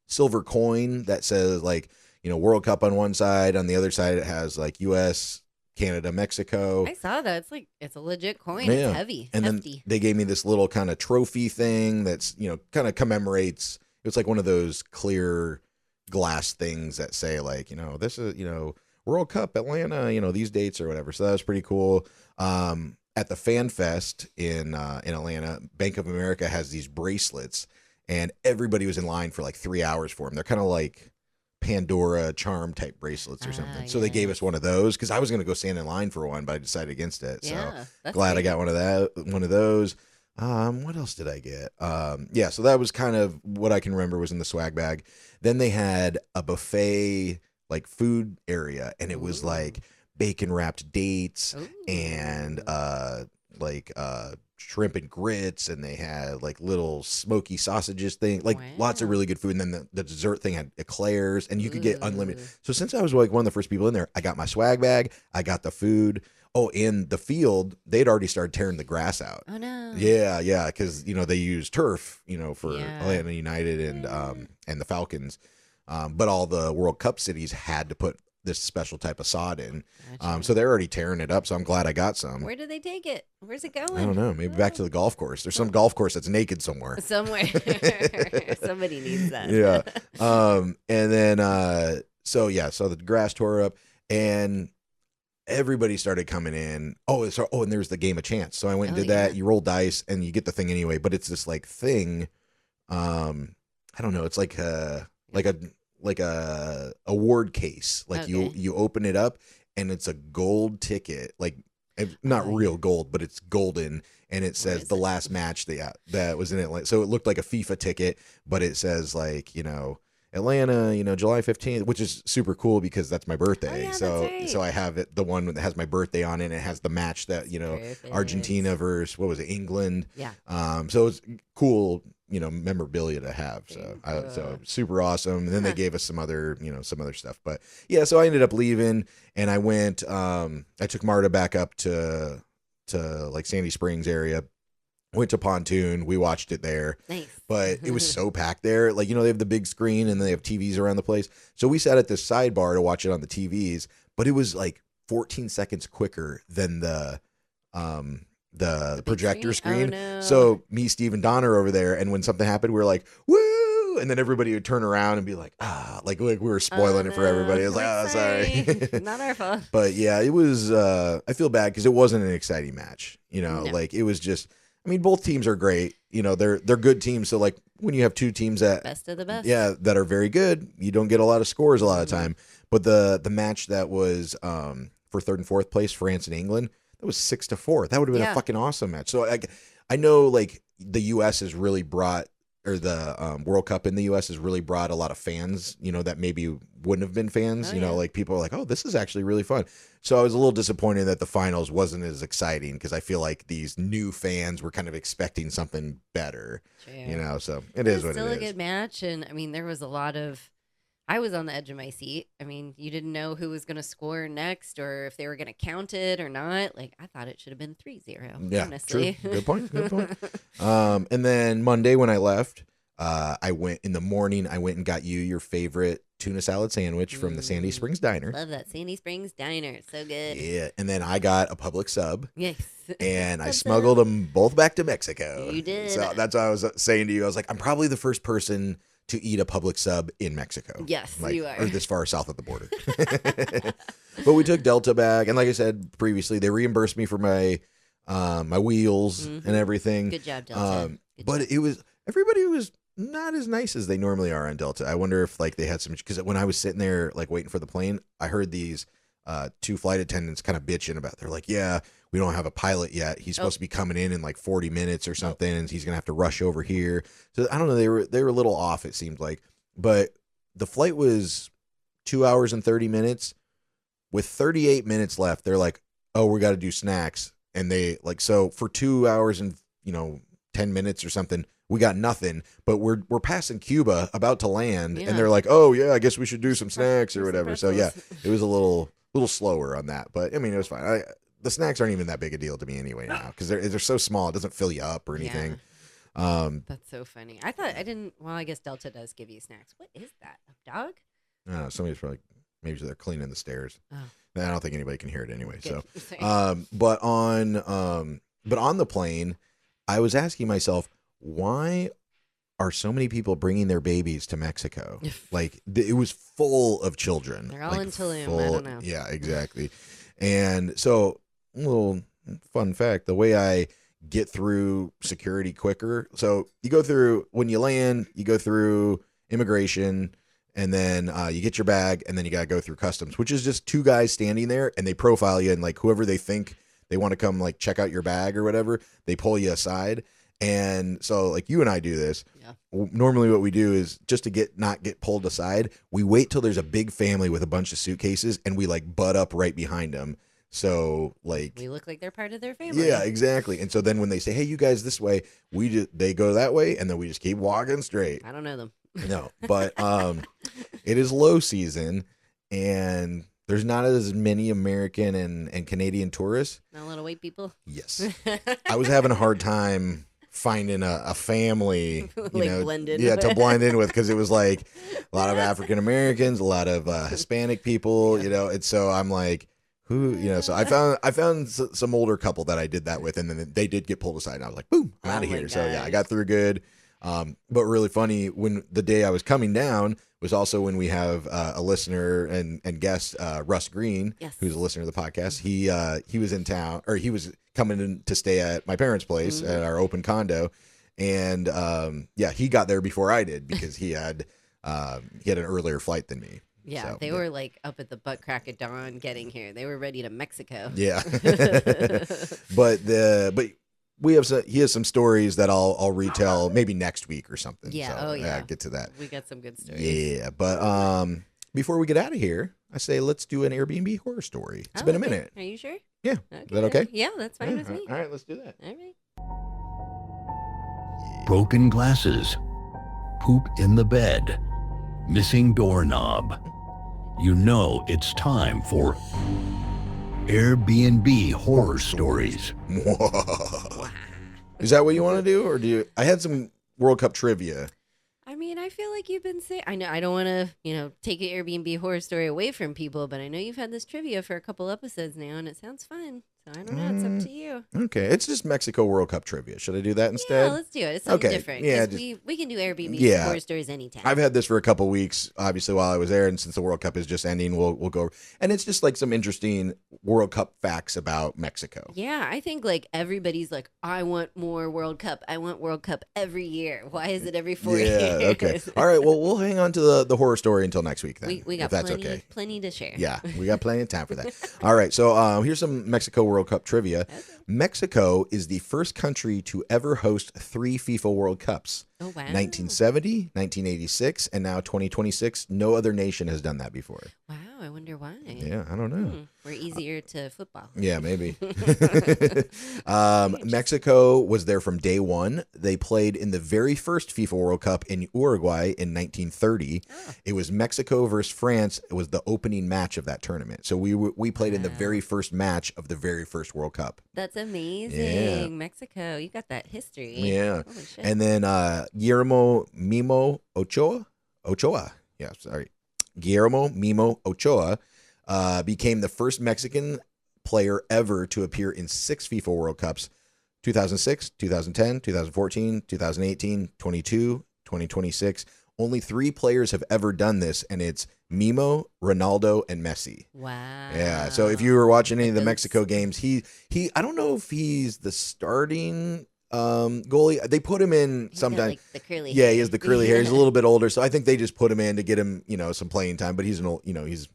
silver coin that says like, you know, World Cup on one side, on the other side it has like US, Canada, Mexico. I saw that. It's a legit coin. Yeah. It's heavy. And hefty. then they gave me this little kind of trophy thing that's, you know, kind of commemorates. It's like one of those clear glass things that say like, you know, this is, you know, World Cup Atlanta, you know, these dates or whatever. So that was pretty cool. At the Fan Fest in Atlanta, Bank of America has these bracelets, and everybody was in line for like 3 hours for them. They're kind of like Pandora charm type bracelets or something. So they gave us one of those because I was going to go stand in line for one, but I decided against it. Yeah, So glad I got one of those. What else did I get? Yeah, so that was kind of what I can remember was in the swag bag. Then they had a buffet like food area, and it was like bacon wrapped dates and shrimp and grits, and they had like little smoky sausages thing, like lots of really good food. And then the dessert thing had eclairs, and you could get unlimited. So since I was like one of the first people in there, I got my swag bag, I got the food. Oh, in the field, they'd already started tearing the grass out. Oh no. Yeah, because you know they use turf, you know, for Atlanta United and the Falcons, but all the World Cup cities had to put this special type of sod in. Gotcha. So they're already tearing it up. So I'm glad I got some. Where did they take it? Where's it going? I don't know. Maybe back to the golf course. There's some golf course that's naked somewhere. Somewhere. Somebody needs that. Yeah. And then so the grass tore up, and everybody started coming in. And there's the game of chance. So I went and did that. You roll dice and you get the thing anyway, but it's this like thing. I don't know. It's like a award case. Like you open it up, and it's a gold ticket, like not real gold, but it's golden, and it says the last match that was in Atlanta. So it looked like a FIFA ticket, but it says like, you know, Atlanta, you know, July 15th, which is super cool because that's my birthday. So I have it, the one that has my birthday on it, and it has the match that, you know, Argentina versus what was it, England. Yeah. So it's cool, you know, memorabilia to have. So super awesome. And then they gave us some other stuff. But yeah, so I ended up leaving, and I went. I took Marta back up to like Sandy Springs area. Went to Pontoon. We watched it there. Nice. But it was so packed there. Like, you know, they have the big screen, and they have TVs around the place. So we sat at this sidebar to watch it on the TVs, but it was like 14 seconds quicker than the projector screen. Oh, no. So me, Steve, and Donna are over there, and when something happened, we were like, woo! And then everybody would turn around and be like, like we were spoiling it for everybody. I was like, sorry. Not our fault. But yeah, it was, I feel bad because it wasn't an exciting match. You know, like it was just, I mean, both teams are great. You know, they're good teams. So like when you have two teams that best of the best, that are very good, you don't get a lot of scores a lot of time. But the match that was for third and fourth place, France and England, that was 6-4. That would have been a fucking awesome match. So I know like the U.S. has really brought World Cup in the U.S. has really brought a lot of fans, that maybe wouldn't have been fans. Oh, yeah. Like people are like, oh, this is actually really fun. So I was a little disappointed that the finals wasn't as exciting because I feel like these new fans were kind of expecting something better. True. So it is what it is. Still a good match, and I mean, there was a lot of. I was on the edge of my seat. I mean, you didn't know who was going to score next or if they were going to count it or not. Like, I thought it should have been 3-0, Yeah, honestly. true. Good point. And then Monday when I left, I went in the morning. I went and got you your favorite tuna salad sandwich from the Sandy Springs Diner. Love that Sandy Springs Diner. So good. Yeah, and then I got a Publix sub. Yes. And I smuggled them both back to Mexico. You did. So that's what I was saying to you. I was like, I'm probably the first person to eat a Publix sub in Mexico. Yes, you are. Or this far south of the border. But we took Delta back. And like I said previously, they reimbursed me for my my wheels and everything. Good job, Delta. But everybody was not as nice as they normally are on Delta. I wonder if like they had some, because when I was sitting there like waiting for the plane, I heard these two flight attendants kind of bitching about, they're like, yeah, we don't have a pilot yet. He's supposed to be coming in like 40 minutes or something, and he's gonna have to rush over here. So I don't know. They were a little off, it seemed like, but the flight was 2 hours and 30 minutes. With 38 minutes left, they're like, oh, we got to do snacks, and they like, so for 2 hours and 10 minutes or something, we got nothing. But we're passing Cuba, about to land, and they're like, oh yeah, I guess we should do some snacks or whatever. So yeah, it was a little slower on that, but I mean, it was fine. The snacks aren't even that big a deal to me anyway now because they're so small. It doesn't fill you up or anything. That's so funny. I thought I didn't. Well, I guess Delta does give you snacks. What is that? A dog? I don't know, somebody's probably, maybe they're cleaning the stairs. Oh. I don't think anybody can hear it anyway. Good. So, but on the plane, I was asking myself, why are so many people bringing their babies to Mexico? Like it was full of children. They're all like, in Tulum. I don't know. Yeah, exactly. And so, a little fun fact, the way I get through security quicker. So you go through, when you land, you go through immigration, and then you get your bag, and then you got to go through customs, which is just two guys standing there, and they profile you, and like whoever they think they want to come like check out your bag or whatever, they pull you aside. And so like you and I do this. Yeah. Normally what we do is just to not get pulled aside, we wait till there's a big family with a bunch of suitcases, and we like butt up right behind them. So like we look like they're part of their family. Yeah, exactly. And so then when they say, hey, you guys this way, they go that way, and then we just keep walking straight. I don't know them. No, but it is low season, and there's not as many American and Canadian tourists. Not a lot of white people. Yes. I was having a hard time finding a family, blend in. Yeah, to blend in with, because it was like a lot of African Americans, a lot of Hispanic people, and so I'm like, who, so I found some older couple that I did that with, and then they did get pulled aside, and I was like, boom, I'm out of here. God. So yeah, I got through good. But really funny, when the day I was coming down was also when we have a listener and guest, Russ Green, who's a listener to the podcast. He was in town, or he was coming in to stay at my parents' place at our open condo. And he got there before I did because he had an earlier flight than me. Yeah, so, they were like up at the butt crack of dawn getting here. They were ready to Mexico. Yeah. but he has some stories that I'll retell maybe next week or something. Yeah. So, yeah. Get to that. We got some good stories. Yeah. But before we get out of here, I say let's do an Airbnb horror story. It's been a minute. Are you sure? Yeah. Okay. Is that okay? Yeah, that's fine with me. All right, let's do that. All right. Broken glasses, poop in the bed, missing doorknob. You know it's time for Airbnb horror stories. Is that what you want to do, or do you? I had some World Cup trivia. I mean, I feel like you've been saying. I know I don't want to, take an Airbnb horror story away from people, but I know you've had this trivia for a couple episodes now, and it sounds fun. So I don't know. It's up to you. Okay, it's just Mexico World Cup trivia. Should I do that instead? Yeah, let's do it. It's something Okay, different. yeah, 'Cause we can do Airbnb horror stories anytime. I've had this for a couple weeks, obviously, while I was there, and since the World Cup is just ending, we'll go. And it's just like some interesting World Cup facts about Mexico. Yeah, I think like everybody's like, I want more World Cup. I want World Cup every year. Why is it every 4 years? Yeah, okay. All right, well, we'll hang on to the horror story until next week then, We got if that's plenty, okay. plenty to share. Yeah, we got plenty of time for that. All right, so here's some Mexico World Cup trivia. Okay. Mexico is the first country to ever host 3 FIFA World Cups. Oh, wow. 1970, 1986, and now 2026. No other nation has done that before. Wow, I wonder why. Yeah, I don't know. We're easier to football. Yeah, maybe. Mexico was there from day one. They played in the very first FIFA World Cup in Uruguay in 1930. Oh. It was Mexico versus France. It was the opening match of that tournament. So we played in the very first match of the very first World Cup. That's amazing. Yeah. Mexico, you got that history. Yeah. Holy shit. And then Guillermo Mimo Ochoa. Yeah, sorry. Guillermo Mimo Ochoa became the first Mexican player ever to appear in 6 FIFA World Cups: 2006, 2010, 2014, 2018, 22, 2026. Only 3 players have ever done this, and it's Mimo, Ronaldo, and Messi. Wow. Yeah. So if you were watching any of the Mexico games, he I don't know if he's the starting goalie. They put him in sometimes. Like the curly Yeah, hair. he has the curly hair. He's a little bit older, so I think they just put him in to get him, some playing time. But he's an old, he's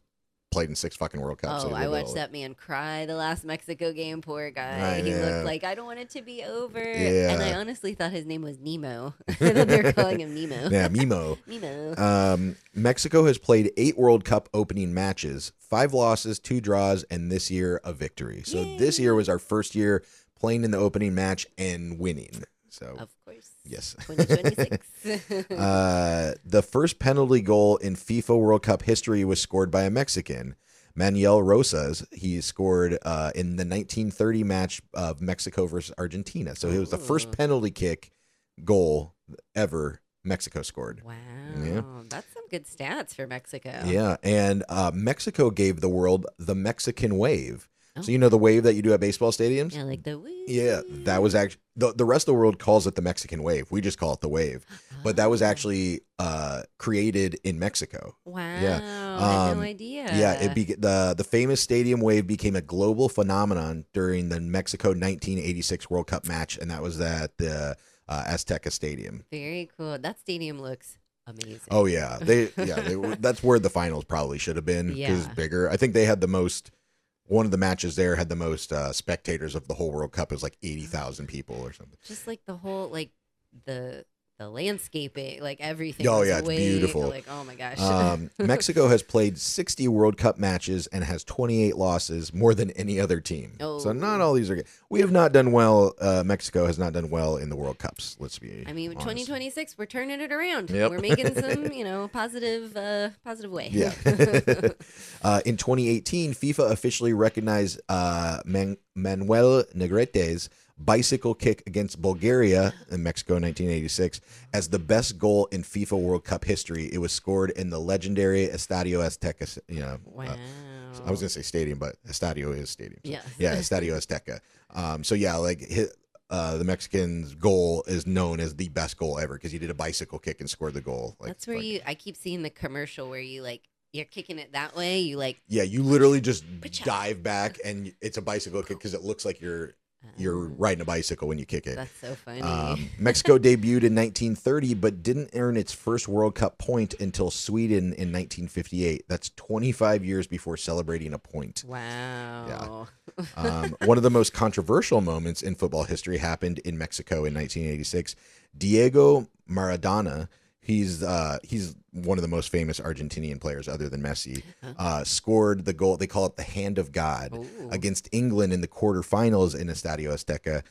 played in 6 fucking World Cups. Oh, so I watched that man cry the last Mexico game. Poor guy. He looked like, I don't want it to be over. Yeah. And I honestly thought his name was Nemo. I thought they were calling him Nemo. Yeah, Mimo. Nemo. Mexico has played 8 World Cup opening matches, 5 losses, 2 draws, and this year a victory. So this year was our first year playing in the opening match and winning. So Of course. yes. 2026. The first penalty goal in FIFA World Cup history was scored by a Mexican, Manuel Rosas. He scored in the 1930 match of Mexico versus Argentina. So it was the first penalty kick goal ever Mexico scored. Wow. Yeah. That's some good stats for Mexico. Yeah, and Mexico gave the world the Mexican wave. Oh. So the wave that you do at baseball stadiums? Yeah, like the woo. Yeah, that was actually the rest of the world calls it the Mexican wave. We just call it the wave, but that was actually created in Mexico. Wow. Yeah. I had no idea. Yeah, the famous stadium wave became a global phenomenon during the Mexico 1986 World Cup match, and that was at the Azteca Stadium. Very cool. That stadium looks amazing. Oh yeah, that's where the finals probably should have been because it's bigger. I think they had the most. One of the matches there had the most spectators of the whole World Cup. It was like 80,000 people or something. Just like the whole the landscaping, like everything. Oh was yeah, it's beautiful. Like, oh my gosh. Mexico has played 60 World Cup matches and has 28 losses, more than any other team. So not all these are good. We have not done well. Mexico has not done well in the World Cups. Let's be. I mean, honest. 2026, we're turning it around. Yep. We're making some, positive way. Yeah. In 2018, FIFA officially recognized Manuel Negrete's bicycle kick against Bulgaria in Mexico in 1986 as the best goal in FIFA World Cup history. It was scored in the legendary Estadio Azteca. Wow. I was going to say stadium, but Estadio is stadium. So, Yes. Yeah, Estadio Azteca. The Mexican's goal is known as the best goal ever because he did a bicycle kick and scored the goal. That's where I keep seeing the commercial where you're kicking it that way. You you literally just dive back and it's a bicycle kick because it looks like you're riding a bicycle when you kick it. That's so funny. Mexico debuted in 1930, but didn't earn its first World Cup point until Sweden in 1958. That's 25 years before celebrating a point. Wow. Yeah. One of the most controversial moments in football history happened in Mexico in 1986. Diego Maradona, he's one of the most famous Argentinian players other than Messi, scored the goal. They call it the hand of God. Ooh. Against England in the quarterfinals in Estadio Azteca.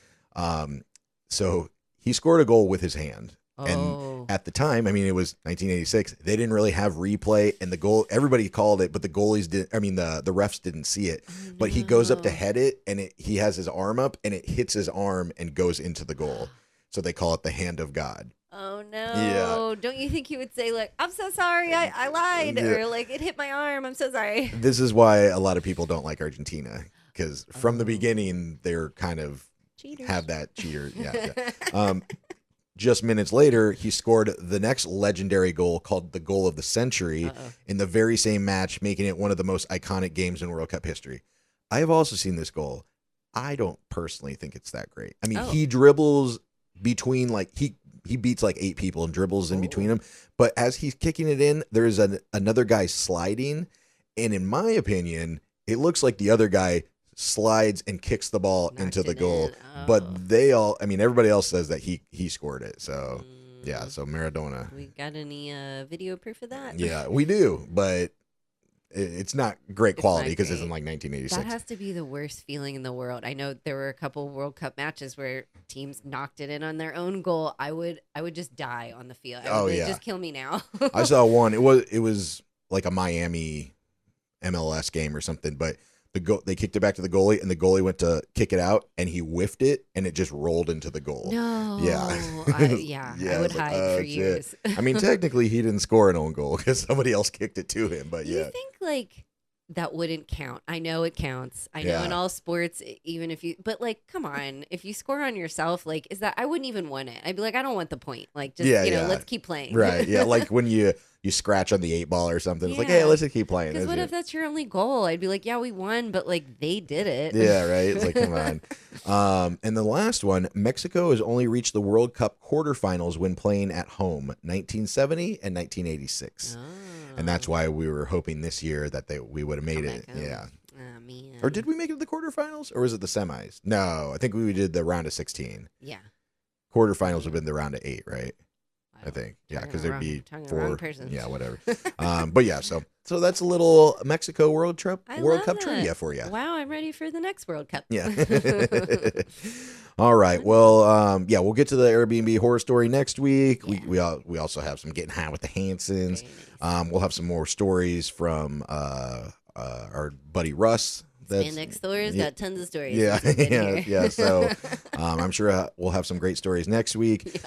So he scored a goal with his hand. And at the time, I mean, it was 1986. They didn't really have replay, and the goal, everybody called it, but the goalies didn't. I mean, the refs didn't see it. But he goes up to head it, and he has his arm up, and it hits his arm and goes into the goal. So they call it the hand of God. Oh no! Yeah. Don't you think he would say "I'm so sorry, I lied," or "It hit my arm, I'm so sorry"? This is why a lot of people don't like Argentina because from the beginning they're kind of Cheaters. have that cheater. Yeah. Just minutes later, he scored the next legendary goal called the goal of the century in the very same match, making it one of the most iconic games in World Cup history. I have also seen this goal. I don't personally think it's that great. I mean, he dribbles between he beats 8 people and dribbles in between them. But as he's kicking it in, there's another guy sliding. And in my opinion, it looks like the other guy slides and kicks the ball Knocked into the it goal. in. Oh. But everybody else says that he scored it. So yeah, so Maradona. We got any video proof of that? Yeah, we do, but it's not great It's quality not because it's great. in like 1986. That has to be the worst feeling in the world. I know there were a couple World Cup matches where teams knocked it in on their own goal. I would just die on the field. I would be like, just kill me now. I saw one. It was like a Miami MLS game or something, but they kicked it back to the goalie, and the goalie went to kick it out, and he whiffed it, and it just rolled into the goal. No. Yeah. I would hide for years. I mean, technically, he didn't score an own goal because somebody else kicked it to him, but You think like that wouldn't count? I know it counts. I know in all sports, even if but like, come on, if you score on yourself, like, is that I wouldn't even want it. I'd be like, I don't want the point. Like, just let's keep playing. Right. Yeah. Like when you scratch on the 8 ball or something. It's like, hey, let's just keep playing. Because what if that's your only goal? I'd be like, yeah, we won, but like they did it. Yeah, right. It's like, come on. And the last one, Mexico has only reached the World Cup quarterfinals when playing at home, 1970 and 1986. Oh. And that's why we were hoping this year that we would have made it. Yeah. Oh, man. Or did we make it to the quarterfinals? Or was it the semis? No, I think we did the round of 16. Yeah. Quarterfinals would have been the round of 8, right? I think. Yeah, because there'd be talking to the 4. wrong person. Yeah, whatever. But yeah, so that's a little Mexico World Cup love trivia that. for you. Wow, I'm ready for the next World Cup. Yeah. All right. Well, we'll get to the Airbnb horror story next week. Yeah. We also have some Getting High with the Hansons. Very nice. We'll have some more stories from our buddy Russ. Spandex Store's got tons of stories. Yeah, It's been here. So I'm sure we'll have some great stories next week.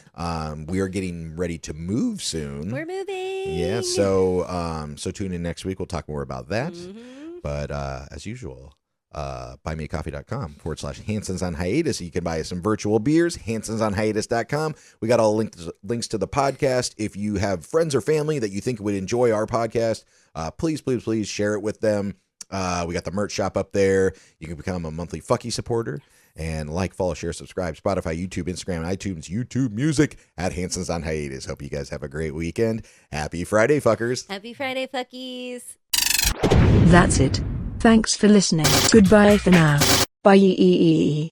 We are getting ready to move soon. We're moving. Yeah, so tune in next week. We'll talk more about that. Mm-hmm. But as usual, buymeacoffee.com/Hansons on hiatus. You can buy us some virtual beers, hansonsonhiatus.com. We got all links to the podcast. If you have friends or family that you think would enjoy our podcast, please share it with them. We got the merch shop up there. You can become a monthly Fucky supporter. And like, follow, share, subscribe, Spotify, YouTube, Instagram, iTunes, YouTube Music at Hansons on Hiatus. Hope you guys have a great weekend. Happy Friday, fuckers. Happy Friday, fuckies. That's it. Thanks for listening. Goodbye for now. Bye.